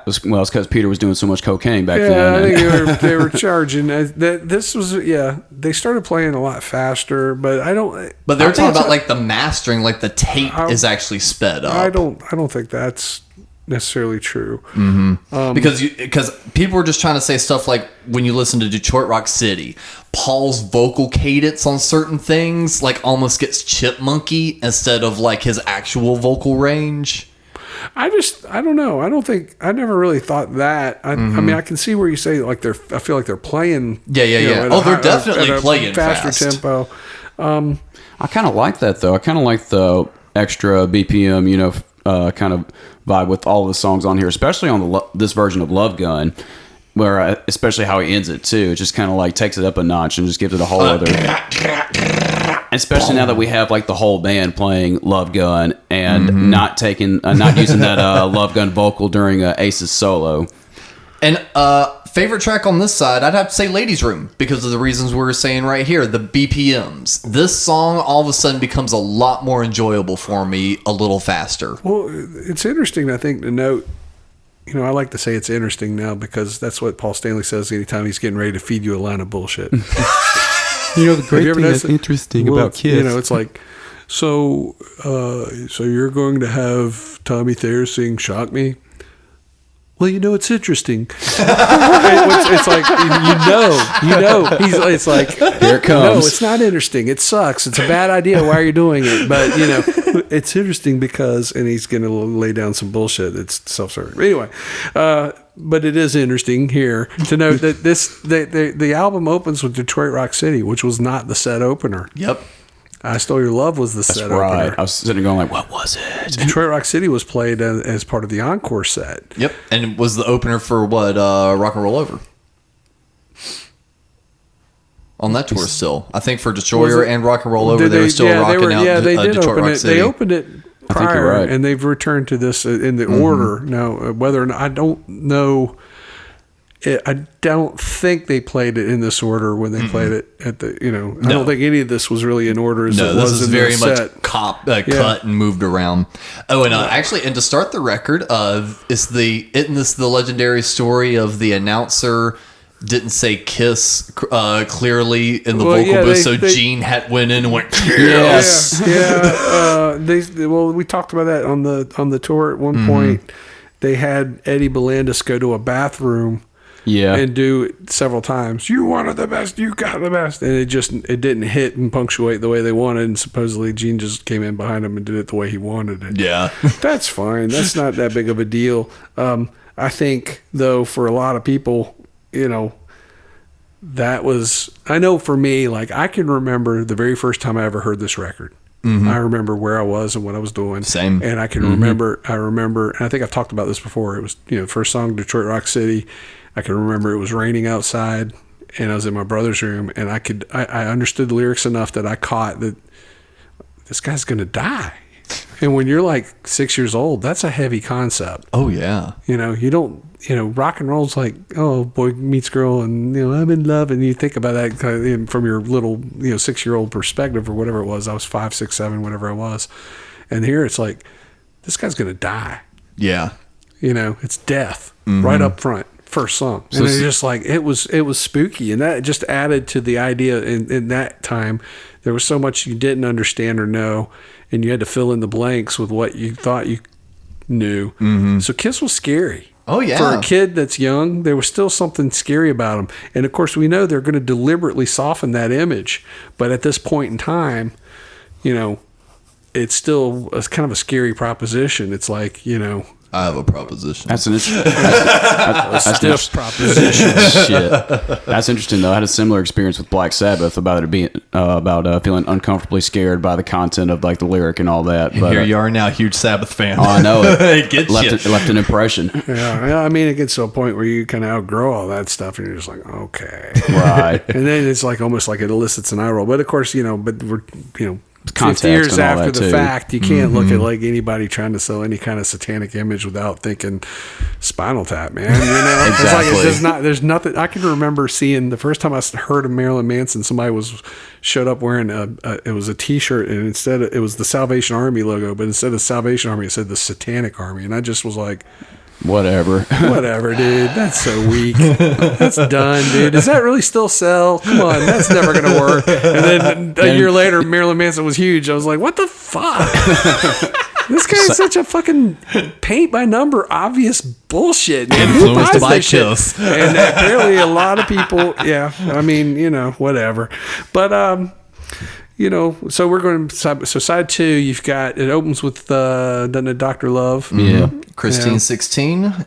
It's because Peter was doing so much cocaine back Yeah, then. I think they were charging. This was they started playing a lot faster, but I don't. But they're talking about like the mastering, like the tape is actually sped up. I don't think that's necessarily true. Because people were just trying to say stuff like when you listen to Detroit Rock City, Paul's vocal cadence on certain things like almost gets chipmunky instead of like his actual vocal range. I don't know. I never really thought that. I mean, I can see where you say like I feel like they're playing. Yeah. Oh, they're definitely playing faster fast. tempo. I kind of like that though. I kind of like the extra BPM, kind of vibe with all the songs on here, especially on this version of Love Gun, where especially how he ends it too. It just kind of like takes it up a notch and just gives it a whole other. Especially now that we have like the whole band playing Love Gun and not using that Love Gun vocal during Ace's solo. And favorite track on this side, I'd have to say Ladies Room because of the reasons we were saying right here, the BPMs. This song all of a sudden becomes a lot more enjoyable for me, a little faster. Well, it's interesting, I think, to note. I like to say it's interesting now because that's what Paul Stanley says anytime he's getting ready to feed you a line of bullshit. The great thing that's interesting about Kiss. It's like, so you're going to have Tommy Thayer sing "Shock Me." Well, it's interesting. It's like it's like here it comes. No, it's not interesting. It sucks. It's a bad idea. Why are you doing it? But it's interesting because, and he's going to lay down some bullshit. It's self-serving. Anyway, but it is interesting here to note that the album opens with Detroit Rock City, which was not the set opener. Yep. I Stole Your Love was the set opener. I was sitting going like, what was it? Detroit Rock City was played as part of the encore set. Yep. And it was the opener for what? Rock and Roll Over. On that tour still. I think for Destroyer and Rock and Roll Over, they were still rocking out they did Detroit open Rock it. City. They opened it prior, right. and they've returned to this in the order. Now, whether or not, I don't know. I don't think they played it in this order when they played it at the. I don't think any of this was really in order as it was. This is in very the much set. cut and moved around. Oh, and actually, and to start the record, isn't this the legendary story of the announcer didn't say "Kiss" clearly in the vocal booth, so Gene had went in and went "Yes." We talked about that on the tour at one point. They had Eddie Belandis go to a bathroom. Yeah, and do it several times. You wanted the best. You got the best, and it didn't hit and punctuate the way they wanted. And supposedly Gene just came in behind him and did it the way he wanted it. Yeah, that's fine. That's not that big of a deal. I think though, for a lot of people, that was. I know for me, like I can remember the very first time I ever heard this record. I remember where I was and what I was doing. Same. And I can remember. I remember, and I think I've talked about this before. It was first song, Detroit Rock City. I can remember it was raining outside, and I was in my brother's room, and I understood the lyrics enough that I caught that this guy's gonna die. And when you're like 6 years old, that's a heavy concept. Oh yeah. You don't. Rock and roll's like, oh, boy meets girl, and I'm in love, and you think about that kind of from your little 6-year-old perspective or whatever it was. I was 5, 6, 7, whatever I was, and here it's like, this guy's gonna die. Yeah. It's death right up front. First song, and it's just like it was spooky, and that just added to the idea. In that time, there was so much you didn't understand or know, and you had to fill in the blanks with what you thought you knew. So Kiss was scary. Oh yeah, for a kid that's young, there was still something scary about them. And of course, we know they're going to deliberately soften that image, but at this point in time, it's still kind of a scary proposition. It's like I have a proposition. That's an interesting proposition. Shit. That's interesting though. I had a similar experience with Black Sabbath about it being feeling uncomfortably scared by the content of like the lyric and all that. But here you are now, huge Sabbath fan. Oh, I know it. It gets It left an impression. Yeah, I mean, it gets to a point where you kind of outgrow all that stuff, and you're just like, okay, right. And then it's like almost like it elicits an eye roll. But of course, but we're context 50 years and all after that, the too. fact, you can't look at like anybody trying to sell any kind of satanic image without thinking Spinal Tap, man. You know, it's like it's just not. There's nothing. I can remember seeing the first time I heard of Marilyn Manson. Somebody showed up wearing it was a T-shirt, and instead it was the Salvation Army logo, but instead of Salvation Army, it said the Satanic Army, and I just was like, whatever, dude. That's so weak. That's done, dude. Does that really still sell? Come on, that's never gonna work. And then a year later, Marilyn Manson was huge. I was like, what the fuck? This guy is such a fucking paint by number obvious bullshit, man. Who buys Influenced by this shit? Kiss. And apparently a lot of people, yeah. I mean, you know, whatever. But you know, so we're going to side 2. You've got it opens with doesn't it, Dr. Love? Yeah. Christine 16,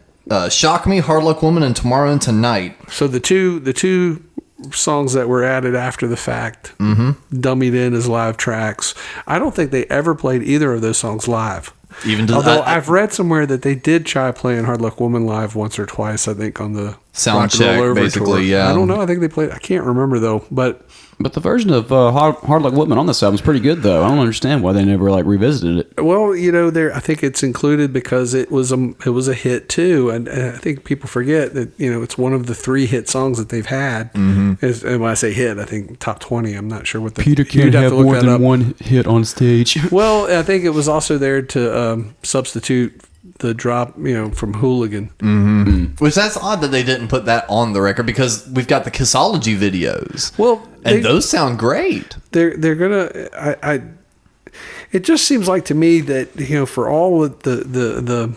Shock Me, Hard Luck Woman, and Tomorrow and Tonight. So the two songs that were added after the fact, dummied in as live tracks. I don't think they ever played either of those songs live. Although I've read somewhere that they did try playing Hard Luck Woman live once or twice, I think, on the Sound Rock and Roll Check, Over basically, tour. yeah. I don't know. I think they played. I can't remember though. But the version of Hard Luck Woman on this album is pretty good, though. I don't understand why they never like revisited it. well, you know, I think it's included because it was a hit too, and I think people forget that, you know, it's one of the 3 hit songs that they've had. And when I say hit, I think top 20. I'm not sure what the Peter can't you'd have to look more that than up. one hit on stage. Well, I think it was also there to substitute the drop, you know, from Hooligan. Which that's odd that they didn't put that on the record because we've got the Kissology videos. Well, and those sound great. They're gonna. It just seems like to me that, you know, for all of the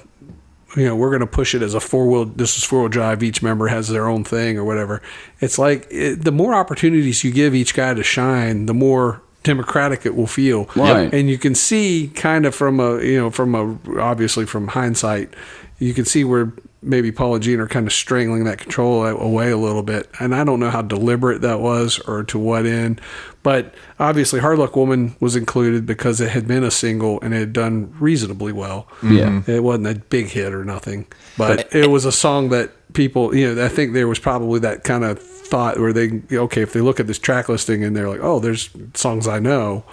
you know, we're going to push it as a 4-wheel drive. Each member has their own thing or whatever. It's like the more opportunities you give each guy to shine, the more democratic it will feel. Right. And you can see kind of obviously from hindsight, you can see where maybe Paul and Gene are kind of strangling that control away a little bit. And I don't know how deliberate that was or to what end, but obviously Hard Luck Woman was included because it had been a single and it had done reasonably well. Yeah. It wasn't a big hit or nothing, but it was a song that people, you know, I think there was probably that kind of thought where if they look at this track listing and they're like, oh, there's songs I know,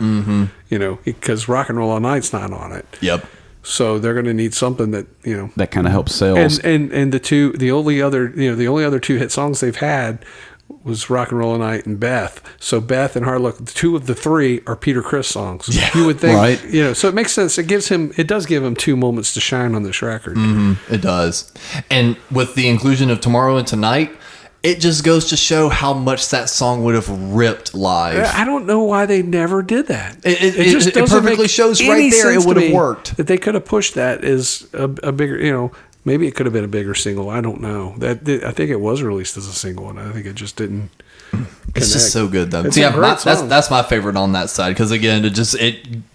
you know, because Rock and Roll All Night's not on it. Yep. So they're going to need something that, you know, that kind of helps sales. And the only other 2 hit songs they've had was Rock and Roll All Night and Beth. So Beth and Hard Luck, 2 of the 3 are Peter Criss songs. Yeah, you would think, right. You know, so it makes sense. It does give him 2 moments to shine on this record. It does. And with the inclusion of Tomorrow and Tonight, it just goes to show how much that song would have ripped live. I don't know why they never did that. It just perfectly shows right there it would have worked. That they could have pushed that as a bigger, you know, maybe it could have been a bigger single. I don't know. I think it was released as a single, and I think it just didn't. It's just so good though. It's See, a great song. that's my favorite on that side because again, it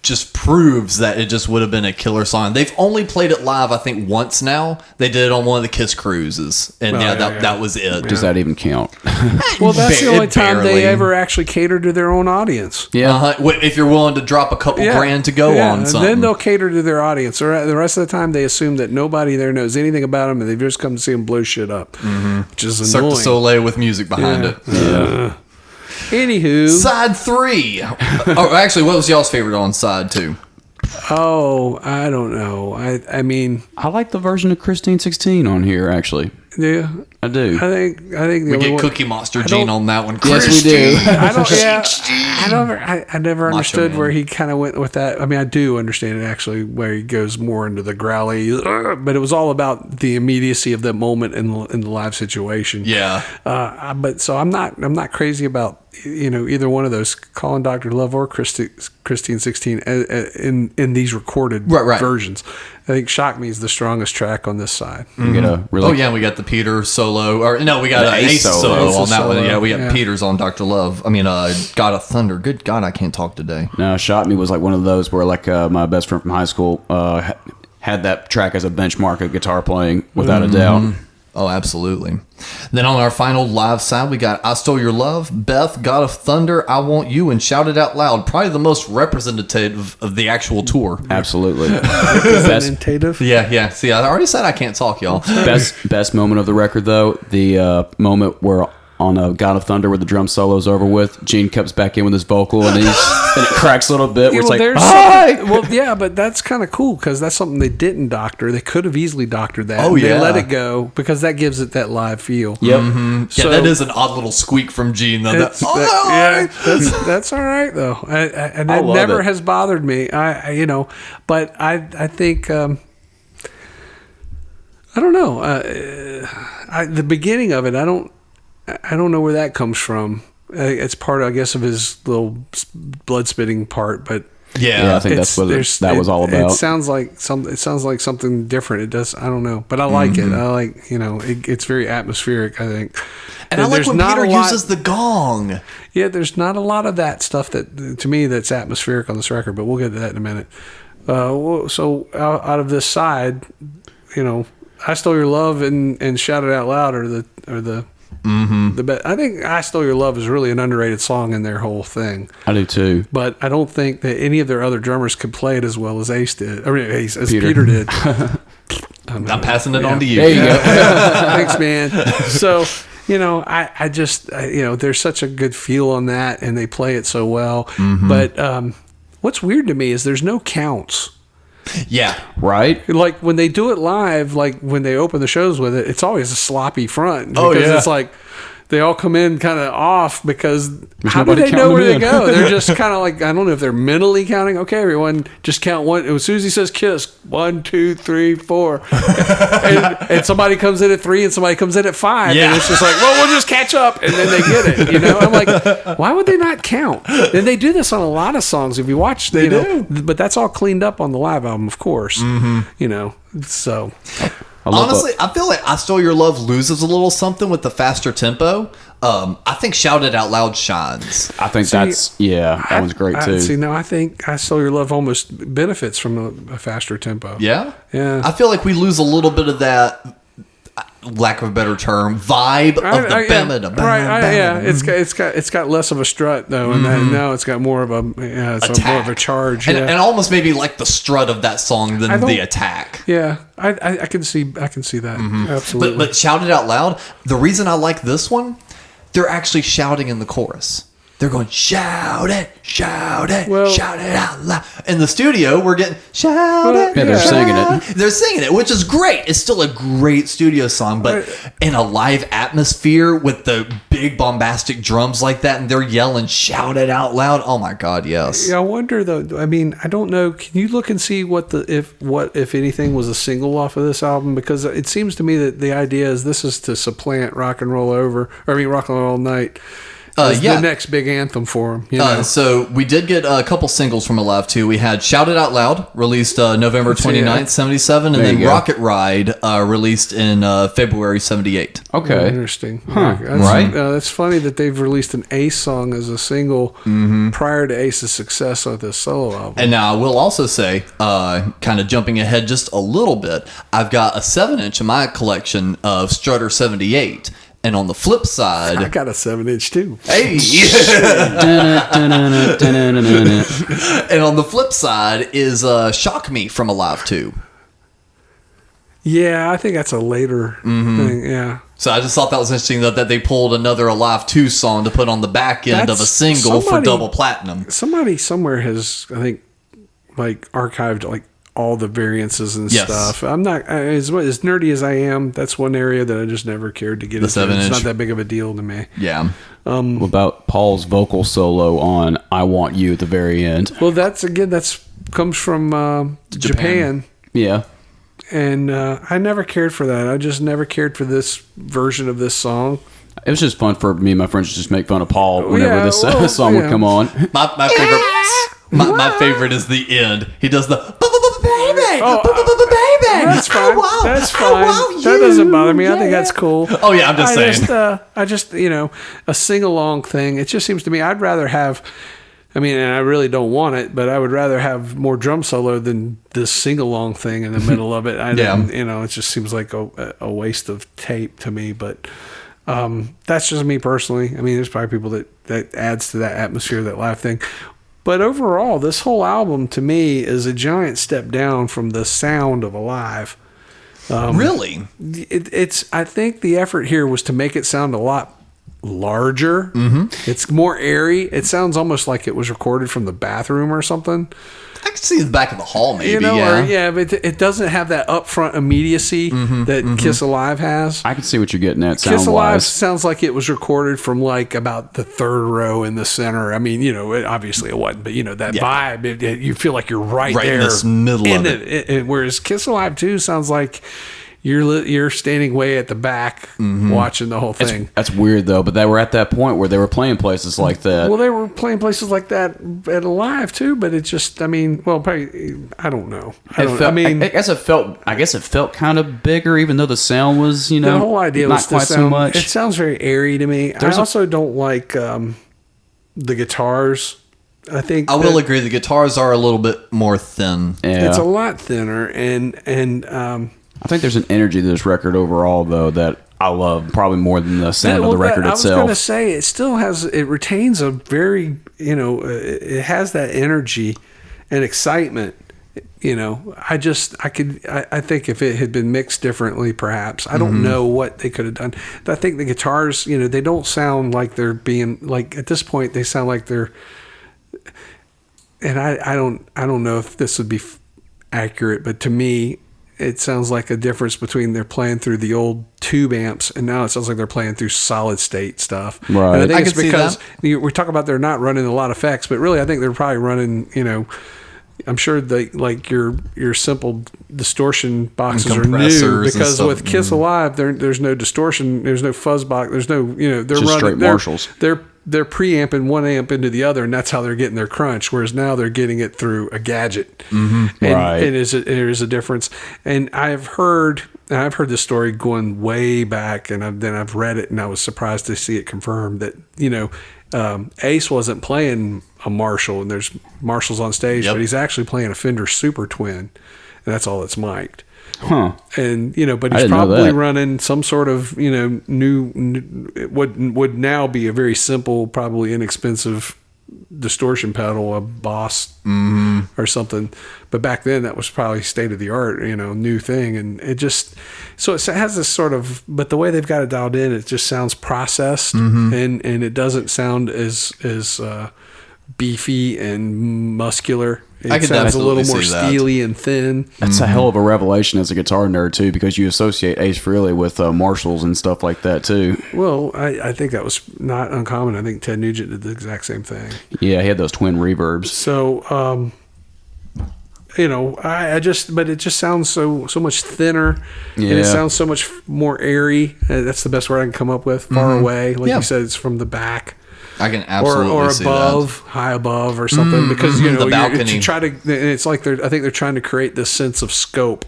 just proves that it just would have been a killer song. They've only played it live, I think, once now. They did it on one of the Kiss cruises, and that was it. Does that even count? Well, that's the only time Barely. they ever actually catered to their own audience. Yeah. If you're willing to drop a couple grand to go on something, then they'll cater to their audience. The rest of the time, they assume that nobody there knows anything about them, and they've just come to see them blow shit up, which is Cirque annoying. du Soleil with music behind it. Yeah. Anywho, Side 3. Oh, actually, what was y'all's favorite on side 2? Oh, I don't know. I mean, I like the version of Christine 16 on here, actually. Yeah, I do. I think we get Cookie Monster Gene on that one. Yes, we do. I never understood where he kind of went with that. I mean, I do understand it actually, where he goes more into the growly, but it was all about the immediacy of that moment in the live situation. Yeah. But so I'm not crazy about, you know, either one of those, Calling Dr. Love or Christine 16 in these recorded versions. I think Shock Me is the strongest track on this side. We got the Peter solo, or no, we got an Ace solo on that one. Yeah, we got Peter's on Dr. Love. I mean, God of Thunder. Good God, I can't talk today. No, Shock Me was like one of those where like my best friend from high school had that track as a benchmark of guitar playing, without a doubt. Oh, absolutely. Then on our final live side, we got I Stole Your Love, Beth, God of Thunder, I Want You, and Shout It Out Loud. Probably the most representative of the actual tour. Absolutely. Representative? Yeah. See, I already said I can't talk, y'all. Best moment of the record, though, the moment where on God of Thunder where the drum solo's over with. Gene comes back in with his vocal and and it cracks a little bit. Where it's like, hi! Well, yeah, but that's kind of cool because that's something they didn't doctor. They could have easily doctored that. Oh, They yeah. let it go because that gives it that live feel. Yep. Yeah, So- that is an odd little squeak from Gene, though. That's, that's all right though, and I that love never it. has bothered me. But I think I don't know. The beginning of it, I don't know where that comes from. It's part, I guess, of his little blood spitting part, but. Yeah, I think that's what that was all about. It sounds like something different. It does. I don't know, but I like it. I like it's very atmospheric. I think, And I like when Peter uses the gong. Yeah, there's not a lot of that stuff that to me that's atmospheric on this record, but we'll get to that in a minute. So out of this side, I Stole Your Love and Shout It Out Loud are the best. I think I Stole Your Love is really an underrated song in their whole thing. I do too. But I don't think that any of their other drummers could play it as well as Ace did. I mean, as Peter did. I'm passing it on to you. There you go. Thanks, man. So, I just, there's such a good feel on that, and they play it so well. But what's weird to me is there's no counts. Yeah. Right? Like when they do it live, like when they open the shows with it, it's always a sloppy front. Oh, because yeah. it's like they all come in kind of off because how do nobody they know counting where they them go? in. They're just kind of like, I don't know if they're mentally counting. Okay, everyone, just count one. As soon as he says kiss, 1, 2, 3, 4. and somebody comes in at 3 and somebody comes in at 5. Yeah. And it's just like, well, we'll just catch up. And then they get it. I'm like, why would they not count? And they do this on a lot of songs. If you watch, they do. But that's all cleaned up on the live album, of course. So. Honestly, I feel like I Stole Your Love loses a little something with the faster tempo. I think Shout It Out Loud shines. I think that one's great too. I think I Stole Your Love almost benefits from a faster tempo. Yeah? Yeah. I feel like we lose a little bit of that, lack of a better term, vibe of the bam. Yeah, it's got less of a strut though, and now it's got more of a more of a charge. And almost maybe like the strut of that song than the attack. Yeah, I can see that. Absolutely. But Shout It Out Loud, the reason I like this one, they're actually shouting in the chorus. They're going, shout it, shout it, shout it out loud. In the studio, we're getting, shout it. Yeah, they're singing it. They're singing it, which is great. It's still a great studio song, but in a live atmosphere with the big bombastic drums like that, and they're yelling, shout it out loud. Oh my God, yes. Yeah, I wonder though. I mean, I don't know. Can you look and see what if anything was a single off of this album? Because it seems to me that the idea is this is to supplant Rock and Roll Rock and Roll All Night. The next big anthem for him. So we did get a couple singles from Alive 2. We had Shout It Out Loud, released November 29th, 77, and then Rocket Ride, released in February 78. Okay. Interesting. Right? That's funny that they've released an Ace song as a single prior to Ace's success with this solo album. And now I will also say, kind of jumping ahead just a little bit, I've got a 7-inch in my collection of Strutter 78. And on the flip side, I got a 7-inch too. Hey! And on the flip side is Shock Me from Alive 2. Yeah, I think that's a later thing. Yeah. So I just thought that was interesting that they pulled another Alive 2 song to put on the back end of a single for double platinum. Somebody somewhere has, I think, like archived like all the variances and stuff. I'm not as nerdy as I am. That's one area that I just never cared to get into. 7-inch. It's not that big of a deal to me. Yeah. What about Paul's vocal solo on "I Want You" at the very end? Well, that's comes from Japan. Yeah. And I never cared for that. I just never cared for this version of this song. It was just fun for me and my friends to just make fun of Paul whenever this song would come on. My favorite. My favorite is the end. He does the baby, baby. That's fine. That's fine. That doesn't bother me. I think that's cool. Oh yeah, I'm just saying. I just a sing along thing. It just seems to me I'd rather have. I mean, and I really don't want it, but I would rather have more drum solo than this sing along thing in the middle of it. It just seems like a waste of tape to me. But that's just me personally. I mean, there's probably people that adds to that atmosphere, that live thing. But overall, this whole album to me is a giant step down from the sound of Alive. Really? I think the effort here was to make it sound a lot larger. It's more airy. It sounds almost like it was recorded from the bathroom or something. I can see the back of the hall, maybe. But it doesn't have that upfront immediacy that Kiss Alive has. I can see what you're getting at. Kiss Alive sounds like it was recorded from like about the third row in the center. I mean, obviously it wasn't, but that vibe, you feel like you're right there in this middle of it. Whereas Kiss Alive 2 sounds like you're standing way at the back watching the whole thing. That's weird though, but they were at that point where they were playing places like that. Well, they were playing places like that at Alive too, but it just, probably, I don't know. I guess it felt kind of bigger, even though the sound was, the whole idea not was quite so much. It sounds very airy to me. I also don't like the guitars. I think I will agree. The guitars are a little bit more thin. Yeah. It's a lot thinner, and I think there's an energy to this record overall, though, that I love probably more than the sound of the record itself. I was going to say it retains a very, it has that energy and excitement. I think if it had been mixed differently, perhaps, I don't know what they could have done. I think the guitars, they don't sound like they're being, like, at this point, they sound like they're, and I don't know if this would be accurate, but to me, it sounds like a difference between they're playing through the old tube amps and now it sounds like they're playing through solid state stuff. Right. And I think it's because we talk about they're not running a lot of effects, but really I think they're probably running, I'm sure like your simple distortion boxes are new because with Kiss Alive there's no distortion, there's no fuzz box, there's no they're just running straight Marshalls. They're preamping one amp into the other, and that's how they're getting their crunch. Whereas now they're getting it through a gadget, and there is a difference. And I've heard this story going way back, and then I've read it, and I was surprised to see it confirmed that Ace wasn't playing a Marshall, and there's Marshalls on stage, but he's actually playing a Fender Super Twin, and that's all that's mic'd. Huh. And but he's probably running some sort of new would now be a very simple, probably inexpensive distortion pedal, a Boss or something. But back then that was probably state of the art, new thing, and it just it has this sort of, but the way they've got it dialed in, it just sounds processed, and it doesn't sound as beefy and muscular. It sounds a little more steely and thin. That's a hell of a revelation as a guitar nerd too, because you associate Ace Frehley with Marshalls and stuff like that too. Well, I think that was not uncommon. I think Ted Nugent did the exact same thing. Yeah, he had those twin reverbs. So, but it just sounds so much thinner, and it sounds so much more airy. That's the best word I can come up with. Far away, like you said, it's from the back. I can absolutely see above, that. high above, or something, because the balcony. you try to. It's like I think they're trying to create this sense of scope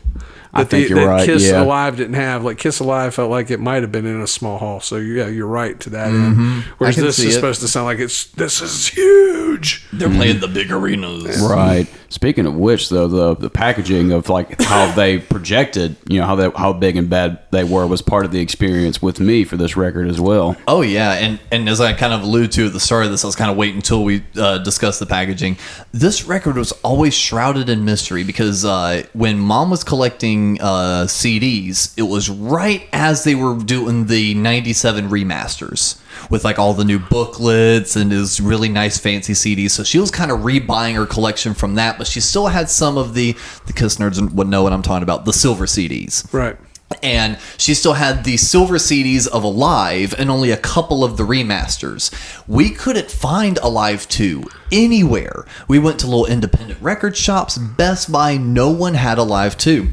that Kiss Alive didn't have. Like Kiss Alive felt like it might have been in a small hall. So you're right to that end. Whereas this is supposed to sound like this is huge. They're playing the big arenas, right? Speaking of which, though, the packaging of like how they projected, how big and bad they were was part of the experience with me for this record as well. Oh yeah, and as I kind of alluded to at the start of this, I was kind of waiting until we discussed the packaging. This record was always shrouded in mystery because when Mom was collecting CDs, it was right as they were doing the '97 remasters with like all the new booklets and his really nice fancy CDs. So she was kind of rebuying her collection from that, but she still had some of the Kiss nerds would know what I'm talking about, the silver CDs. Right. And she still had the silver CDs of Alive and only a couple of the remasters. We couldn't find Alive 2 anywhere. We went to little independent record shops, Best Buy, no one had Alive 2.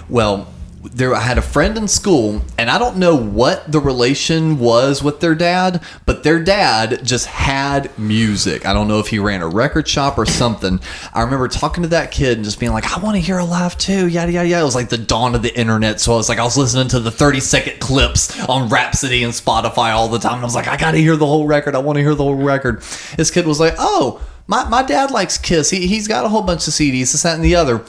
Well, I had a friend in school, and I don't know what the relation was with their dad, but their dad just had music. I don't know if he ran a record shop or something. I remember talking to that kid and just being like, I want to hear Alive too, yada, yada, yada. It was like the dawn of the internet, so I was listening to the 30-second clips on Rhapsody and Spotify all the time, and I was like, I got to hear the whole record. I want to hear the whole record. This kid was like, oh, my dad likes Kiss. He's got a whole bunch of CDs, this, that, and the other.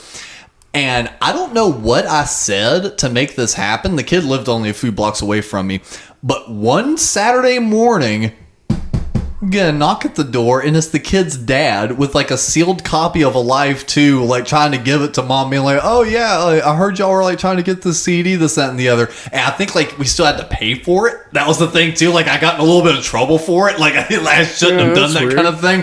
And I don't know what I said to make this happen. The kid lived only a few blocks away from me. But one Saturday morning, get a knock at the door, and it's the kid's dad with like a sealed copy of Alive 2, like trying to give it to mom, being like, oh yeah, I heard y'all were like trying to get the CD, this, that, and the other. And I think like we still had to pay for it. That was the thing too. Like I got in a little bit of trouble for it. Like I shouldn't have done that weird. kind of thing.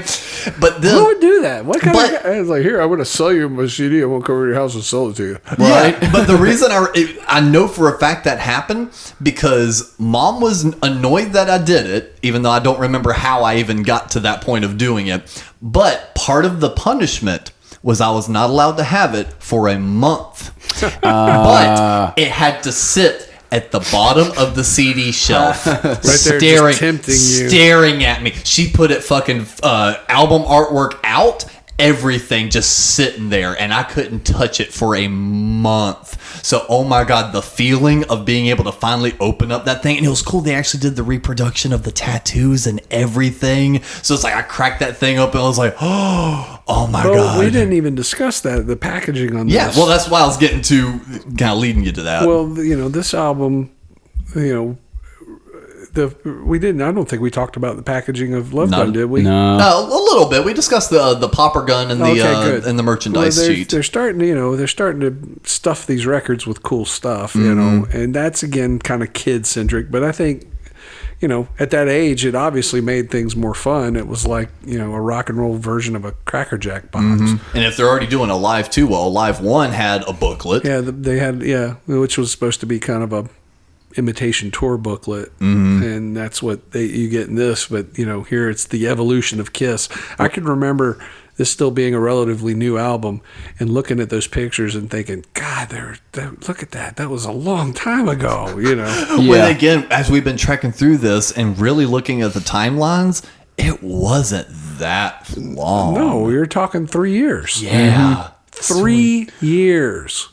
But then, who would do that? What kind of guy? It's like, here, I'm going to sell you my CD. I won't come over to your house and sell it to you. Right. Yeah, but the reason I know for a fact that happened because mom was annoyed that I did it, even though I don't remember how I even got to that point of doing it. But part of the punishment was I was not allowed to have it for a month. But it had to sit at the bottom of the CD shelf, right there, just tempting you, staring at me. She put it fucking album artwork out, everything just sitting there, and I couldn't touch it for a month. So, oh my God, the feeling of being able to finally open up that thing. And it was cool. They actually did the reproduction of the tattoos and everything. So it's like I cracked that thing open and I was like, oh my God. We didn't even discuss that, the packaging on this. Yeah, well, that's why I was getting to kind of leading you to that. Well, you know, this album, you know, we didn't. I don't think we talked about the packaging of Love Gun, did we? No, a little bit. We discussed the popper gun and the merchandise sheet. They're starting to stuff these records with cool stuff, you know, and that's again kind of kid centric. But I think, you know, at that age, it obviously made things more fun. It was like, you know, a rock and roll version of a Cracker Jack box. And if they're already doing Alive 2, well, Alive 1 had a booklet. Yeah, they had, which was supposed to be kind of a imitation tour booklet, and that's what you get in this. But you know, here it's the evolution of Kiss. I can remember this still being a relatively new album and looking at those pictures and thinking, God, look at that. That was a long time ago, you know. When again, as we've been trekking through this and really looking at the timelines, it wasn't that long. No, we were talking 3 years. Yeah. 3 years.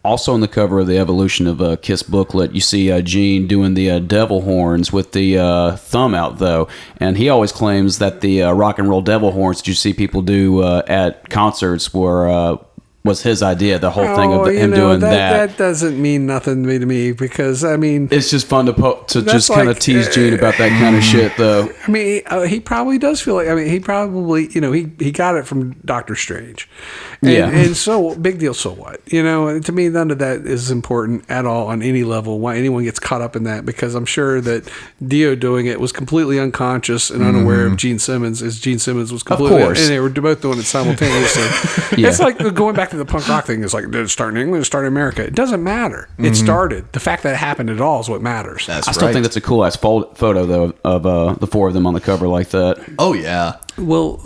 Also on the cover of the Evolution of Kiss booklet, you see Gene doing the devil horns with the thumb out, though. And he always claims that the rock and roll devil horns that you see people do at concerts was his idea, the whole thing of him doing that. That doesn't mean nothing to me because, I mean... It's just fun to just kind of tease Gene about that kind of shit, though. I mean, he probably does feel like... I mean, he probably... You know, he got it from Doctor Strange. And so, big deal, so what? You know, to me, none of that is important at all on any level, why anyone gets caught up in that, because I'm sure that Dio doing it was completely unconscious and unaware of Gene Simmons, as Gene Simmons was completely... Of course. And they were both doing it simultaneously. It's like going back to the punk rock thing. It's like, did it start in England? Did it start in America? It doesn't matter. It started. The fact that it happened at all is what matters. That's I still think that's a cool ass photo though of the four of them on the cover like that. Oh yeah. Well,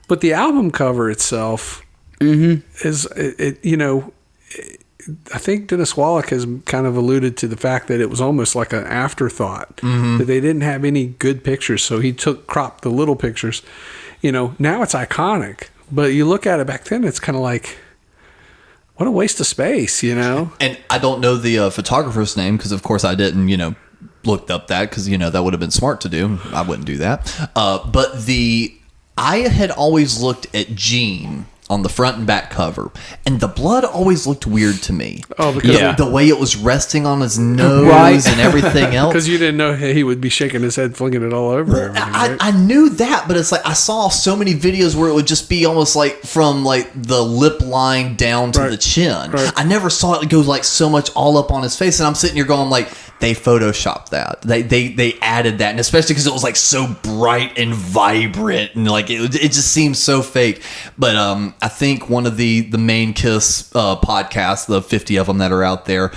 but the album cover itself is it. You know, I think Dennis Wallach has kind of alluded to the fact that it was almost like an afterthought, that they didn't have any good pictures, so he cropped the little pictures. You know, now it's iconic, but you look at it back then, it's kind of like, what a waste of space, you know? And I don't know the photographer's name because, of course, I didn't, you know, looked up that because, you know, that would have been smart to do. I wouldn't do that. But I had always looked at Gene on the front and back cover, and the blood always looked weird to me. Oh, because the way it was resting on his nose and everything else. Because you didn't know he would be shaking his head, flinging it all over everything, right? I knew that, but it's like I saw so many videos where it would just be almost like from like the lip line down to the chin. Right. I never saw it go like so much all up on his face, and I'm sitting here going like, they photoshopped that. They added that, and especially because it was like so bright and vibrant, and like it just seems so fake. But I think one of the main Kiss podcasts, the 50 of them that are out there,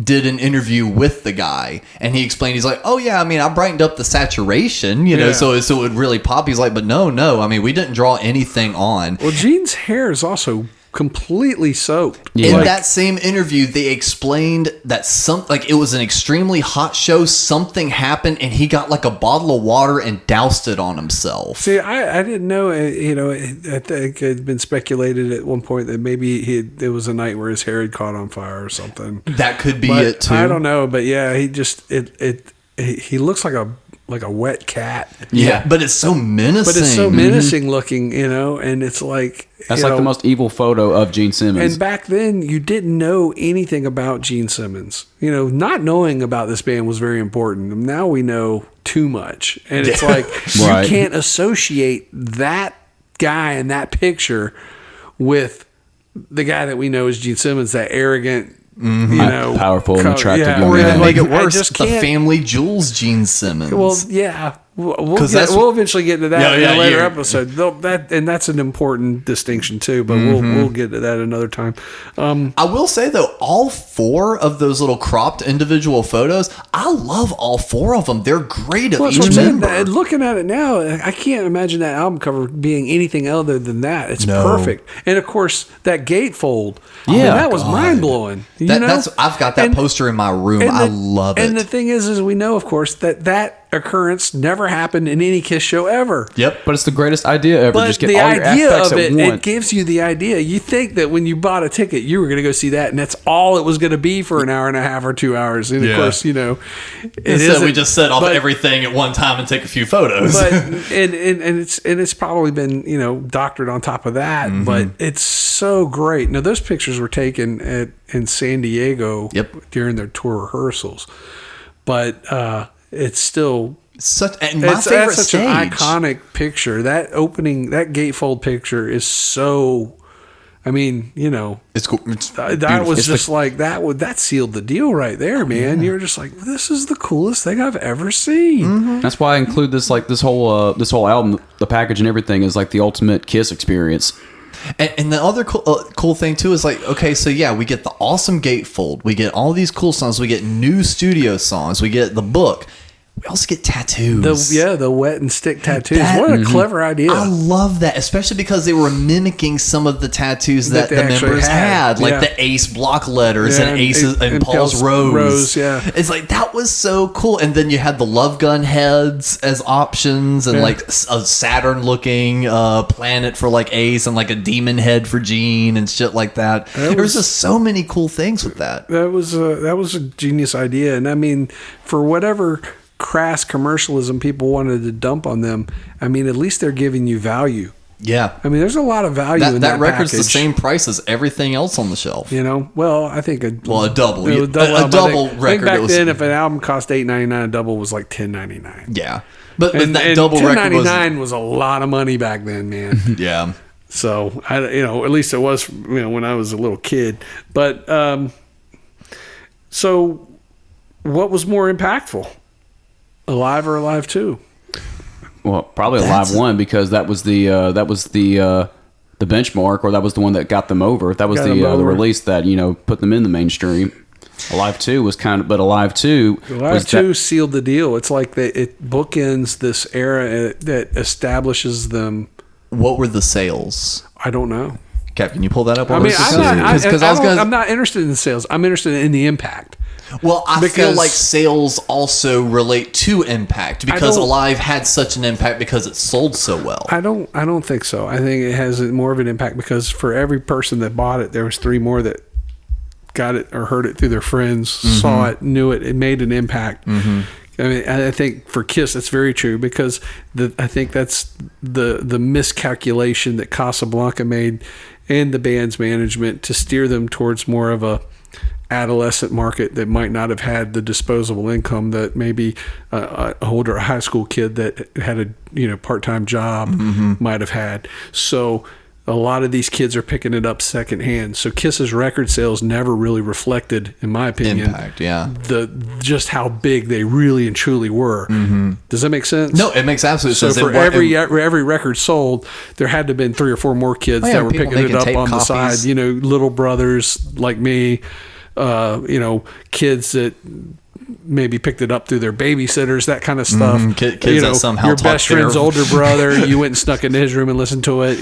did an interview with the guy, and he explained, he's like, oh yeah, I mean, I brightened up the saturation, you know, so it would really pop. He's like, but no, I mean, we didn't draw anything on. Well, Gene's hair is also completely soaked. In that same interview, they explained that it was an extremely hot show. Something happened, and he got like a bottle of water and doused it on himself. See, I didn't know. You know, I think it had been speculated at one point that maybe it was a night where his hair had caught on fire or something. That could be it too. I don't know, but yeah, he just he looks like a wet cat. Yeah, but it's so menacing. But it's so menacing looking, you know, and it's like... That's like the most evil photo of Gene Simmons. And back then, you didn't know anything about Gene Simmons. You know, not knowing about this band was very important. Now we know too much. And it's like, Right. you can't associate that guy in that picture with the guy that we know as Gene Simmons, that arrogant, you know, powerful and attractive young Or man. even make it I worse, just the can't- family jewels Gene Simmons. Well, yeah, we'll that's- eventually get to that Yeah, in yeah, a later yeah. episode. That's an important distinction too. But we'll get to that another time. I will say though, all 4 of those little cropped individual photos, I love all 4 of them. They're great of Well, that's what each I'm saying. member. Looking at it now, I can't imagine that album cover being anything other than that. It's No. perfect. And of course, that gatefold. I mean, Yeah. that was mind blowing. I've got that poster in my room. I love it. And the thing is we know, of course, that occurrence never happened in any Kiss show ever. Yep. But it's the greatest idea ever. But Just get the all your idea aspects of at it, it once. gives you the idea. You think that when you bought a ticket, you were going to go see that, and that's all it was going to be for an hour and a half or 2 hours. And of course, you know, it Instead, we isn't. just set off But- everything at one time and take a few photos. But and it's probably been, you know, doctored on top of that. Mm-hmm. But it's so great. Now those pictures were taken in San Diego during their tour rehearsals, but it's still and my favorite that's such stage. an iconic picture. That opening, that gatefold picture is so. I mean, you know, It's cool. that was just like that sealed the deal right there, man. You're just like, this is the coolest thing I've ever seen. That's why I include this this whole album, the package and everything is like the ultimate Kiss experience. And the other cool thing too is like, okay, so yeah, we get the awesome gatefold, we get all these cool songs, we get new studio songs, we get the book. We also get tattoos. The wet and stick tattoos. What a clever idea. I love that, especially because they were mimicking some of the tattoos that they the actually members had, like Yeah. the Ace block letters Yeah, and Ace's and and Paul's Paul's rose. rose, yeah. It's like that was so cool. And then you had the Love Gun heads as options, and Yeah. like a Saturn looking planet for like Ace, and like a demon head for Gene and shit like that. There was just so many cool things with that. That was a genius idea, and I mean, for whatever crass commercialism people wanted to dump on them, I mean, at least they're giving you value. Yeah, I mean, there's a lot of value in that that record's the package. same price as everything else on the shelf. You know, well, I think a double. it was A album. double I think record, back it was- then, if an album cost $8.99, a double was like $10.99. Yeah, but that double record was $10.99 was a lot of money back then, man. yeah. So at least it was, when I was a little kid. But so, what was more impactful, Alive or Alive 2? Well, probably Alive 1 because that was the benchmark, or that was the one that got them over. That was Got the them over. release that put them in the mainstream. Alive 2 was but Alive 2 Alive was 2 sealed the deal. It's like it bookends this era that establishes them. What were the sales? I don't know. Cap, can you pull that up? I mean, I'm I'm not interested in sales. I'm interested in the impact. Well, I feel Because- like sales also relate to impact because don't- Alive had such an impact because it sold so well. I don't think so. I think it has more of an impact because for every person that bought it, there was 3 more that got it or heard it through their friends, saw it, knew it. It made an impact. I mean, I think for Kiss, that's very true because I think that's the miscalculation that Casablanca made and the band's management to steer them towards more of a adolescent market that might not have had the disposable income that maybe a older high school kid that had a part-time job might have had. So a lot of these kids are picking it up secondhand. So Kiss's record sales never really reflected, in my opinion, Impact, yeah. just how big they really and truly were. Does that make sense? No, it makes absolute So sense. for every record sold, there had to have been 3 or 4 more kids yeah, that were people picking it making up tape on the copies. side. Little brothers like me, kids that maybe picked it up through their babysitters, that kind of stuff. Kids that somehow your talk best friend's their- older brother, you went and snuck into his room and listened to it,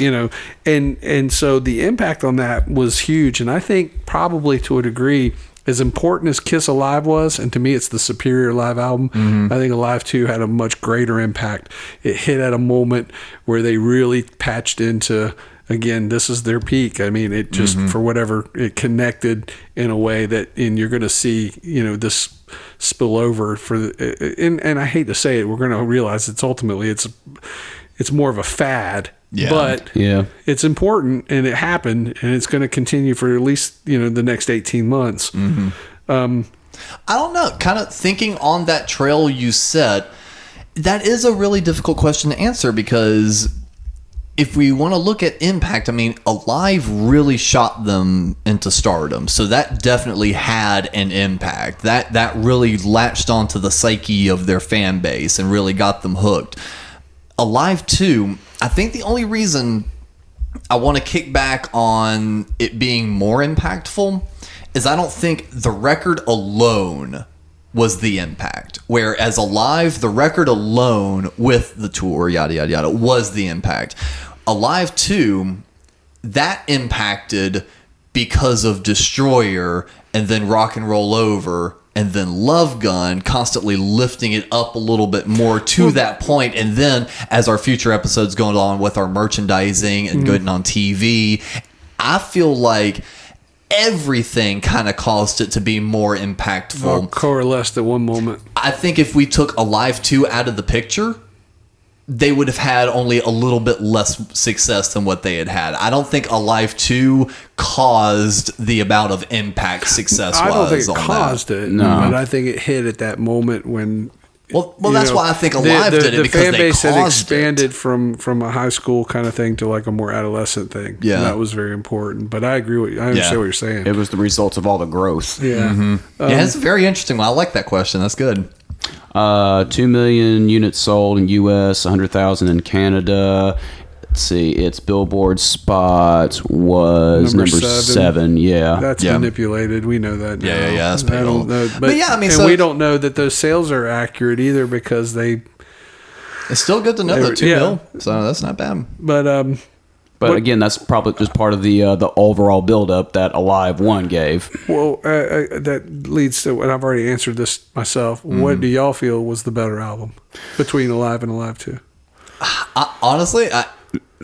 and so the impact on that was huge. And I think probably to a degree, as important as Kiss Alive was, and to me it's the superior live album, I think Alive 2 had a much greater impact. It hit at a moment where they really patched into, again, this is their peak. I mean, it just, for whatever, it connected in a way that, and you're going to see, this spill over and I hate to say it, we're going to realize it's ultimately, it's more of a fad. Yeah. But Yeah. it's important, and it happened, and it's going to continue for at least the next 18 months. I don't know. Kind of thinking on that trail you set, That is a really difficult question to answer because if we want to look at impact, I mean, Alive really shot them into stardom. So that definitely had an impact. That really latched onto the psyche of their fan base and really got them hooked. Alive 2, I think the only reason I want to kick back on it being more impactful is I don't think the record alone was the impact. Whereas Alive, the record alone with the tour, yada, yada, yada, was the impact. Alive 2, that impacted because of Destroyer and then Rock and Roll Over and then Love Gun constantly lifting it up a little bit more to that point. And then as our future episodes go on with our merchandising and going on TV, I feel like everything kind of caused it to be more impactful. All coalesced at one moment. I think if we took Alive 2 out of the picture, they would have had only a little bit less success than what they had had. I don't think Alive 2 caused the amount of impact success I don't think was it on caused that. it, but I think it hit at that moment when... Well, that's why I think Alive did it, because the fan base they had caused expanded from a high school kind of thing to like a more adolescent thing. Yeah. And that was very important. But I agree with you. I understand what you're saying. It was the results of all the growth. Yeah. Yeah, it's a very interesting one. I like that question. That's good. 2 million units sold in U.S., 100,000 in Canada. Let's see, its Billboard spot was number 7. Yeah, that's manipulated. We know that now. Yeah. That's I don't know, but yeah, I mean, and we don't know that those sales are accurate either because they. It's still good to know that 2 mil. So that's not bad. But again, that's probably just part of the overall buildup that Alive 1 gave. Well, that leads to what I've already answered this myself. What do y'all feel was the better album between Alive and Alive 2? Honestly,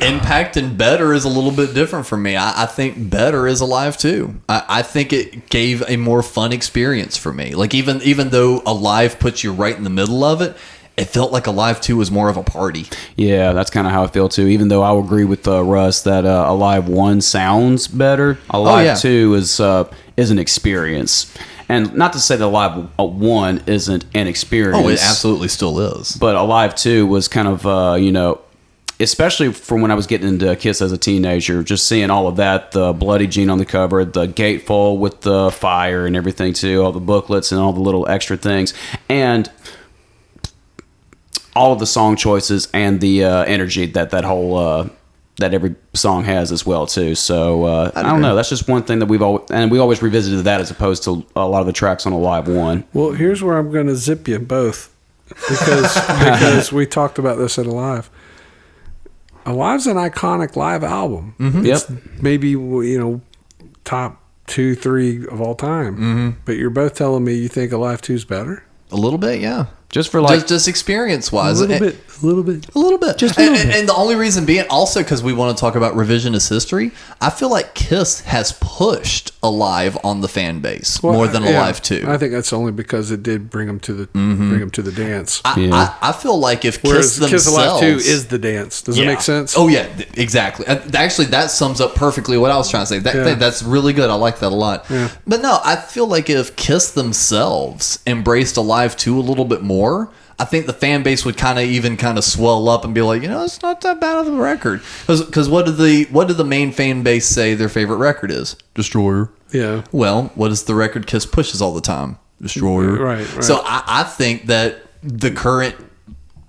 Impact and Better is a little bit different for me. I think Better is Alive 2. I think it gave a more fun experience for me. Like even though Alive puts you right in the middle of it, it felt like Alive 2 was more of a party. Yeah, that's kind of how I feel too. Even though I will agree with Russ that Alive 1 sounds better, Alive 2 is an experience. And not to say that Alive 1 isn't an experience. Oh, it absolutely still is. But Alive 2 was kind of, especially from when I was getting into Kiss as a teenager, just seeing all of that, the Bloody Gene on the cover, the gatefold with the fire and everything too, all the booklets and all the little extra things. And all of the song choices and the energy that whole that every song has as well too. So I don't know. That's just one thing that we always revisited that as opposed to a lot of the tracks on Alive 1. Well, here's where I'm going to zip you both because we talked about this at Alive. Alive's an iconic live album. Mm-hmm. It's maybe top 2, 3 of all time. Mm-hmm. But you're both telling me you think Alive 2's better. A little bit, yeah. Just for like just experience wise, a little bit. Just a little bit. And the only reason being also because we want to talk about revisionist history. I feel like Kiss has pushed Alive on the fan base more than Alive 2. I think that's only because it did bring them to the dance. I feel like if Kiss themselves, Kiss Alive 2 is the dance. Does it make sense? Oh yeah, exactly. Actually, that sums up perfectly what I was trying to say. That's really good. I like that a lot. Yeah. But no, I feel like if Kiss themselves embraced Alive 2 a little bit more, I think the fan base would kind of swell up and be like, it's not that bad of a record. Because what did the main fan base say their favorite record is? Destroyer. Yeah. Well, what is the record Kiss pushes all the time? Destroyer. Right. So I think that the current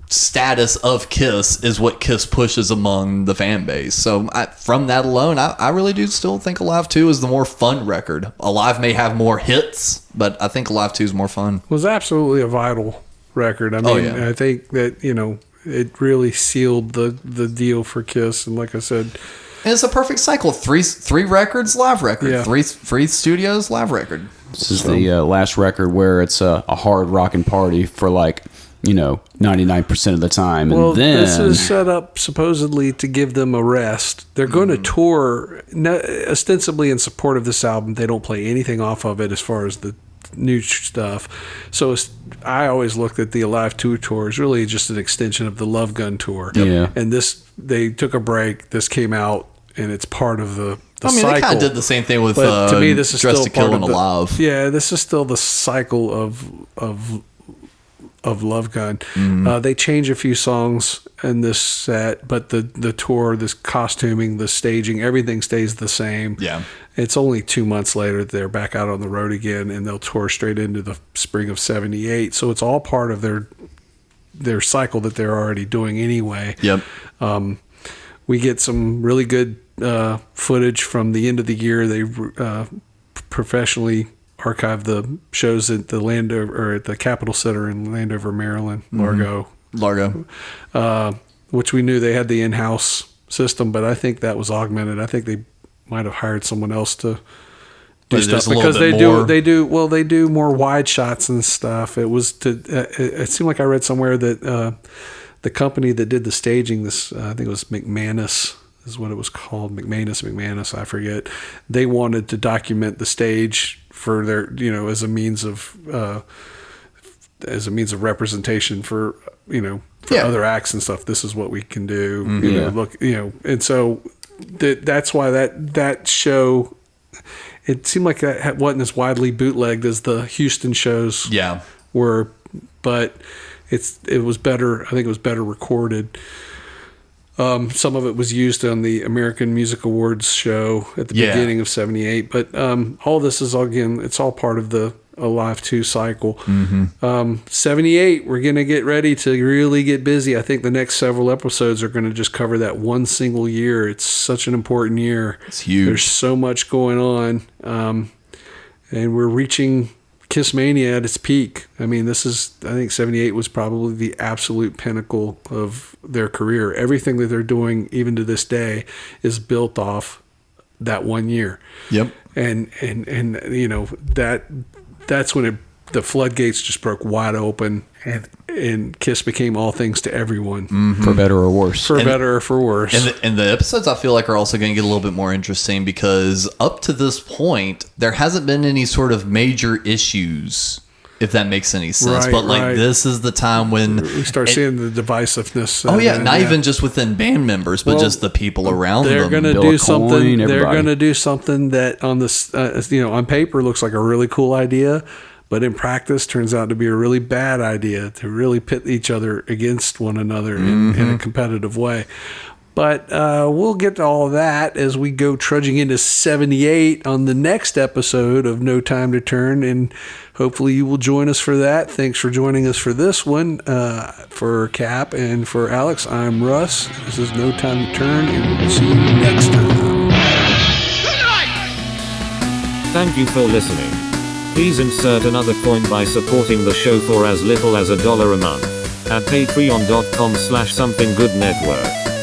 status of Kiss is what Kiss pushes among the fan base. So from that alone, I really do still think Alive 2 is the more fun record. Alive may have more hits, but I think Alive 2 is more fun. It was absolutely a vital record. I mean, I think that it really sealed the deal for Kiss, and like I said, and it's a perfect cycle: three records, live record, three studios, live record. This is the last record where it's a hard rockin' party for 99% of the time. Well, and then this is set up supposedly to give them a rest. They're going to tour ostensibly in support of this album. They don't play anything off of it as far as the new stuff. So I always looked at the Alive 2 tour as really just an extension of the Love Gun tour. Yeah. And they took a break. This came out, and it's part of the cycle. They kind of did the same thing with to me, this is Dressed still to Kill part and of Alive. Yeah, this is still the cycle of Love Gun. They change a few songs in this set, but the tour, this costuming, the staging, everything stays the same. Yeah. It's only 2 months later that they're back out on the road again, and they'll tour straight into the spring of '78. So it's all part of their cycle that they're already doing anyway. Yep. We get some really good footage from the end of the year. They professionally archived the shows at the Landover, or at the Capitol Center in Landover, Maryland, Largo, which we knew they had the in-house system, but I think that was augmented. I think they might have hired someone else to do stuff, because they do more wide shots and stuff. It was it seemed like I read somewhere that the company that did the staging, this I think it was McManus is what it was called, McManus, I forget. They wanted to document the stage for their, as a means of representation for other acts and stuff. This is what we can do. And so that's why that show, it seemed like that wasn't as widely bootlegged as the Houston shows were, but it was better. I think it was better recorded. Some of it was used on the American Music Awards show at the beginning of '78, but all this is it's all part of the Alive 2 cycle. 78, we're going to get ready to really get busy. I think the next several episodes are going to just cover that one single year. It's such an important year. It's huge. There's so much going on, and we're reaching Kiss Mania at its peak. I mean, I think '78 was probably the absolute pinnacle of their career. Everything that they're doing, even to this day, is built off that 1 year. Yep. And that's when the floodgates just broke wide open, and Kiss became all things to everyone. For better or worse. Better or for worse. And the episodes, I feel like, are also going to get a little bit more interesting, because up to this point, there hasn't been any sort of major issues, if that makes any sense. This is the time when we start seeing the divisiveness. Not even just within band members, but just the people around they're them. Gonna do something. They're going to do something that on this, on paper looks like a really cool idea, but in practice turns out to be a really bad idea, to really pit each other against one another in a competitive way. But we'll get to all that as we go trudging into '78 on the next episode of No Time to Turn, and hopefully you will join us for that. Thanks for joining us for this one. For Cap and for Alex, I'm Russ. This is No Time to Turn, and we'll see you next time. Thank you for listening. Please insert another coin by supporting the show for as little as $1 a month at patreon.com/somethinggoodnetwork.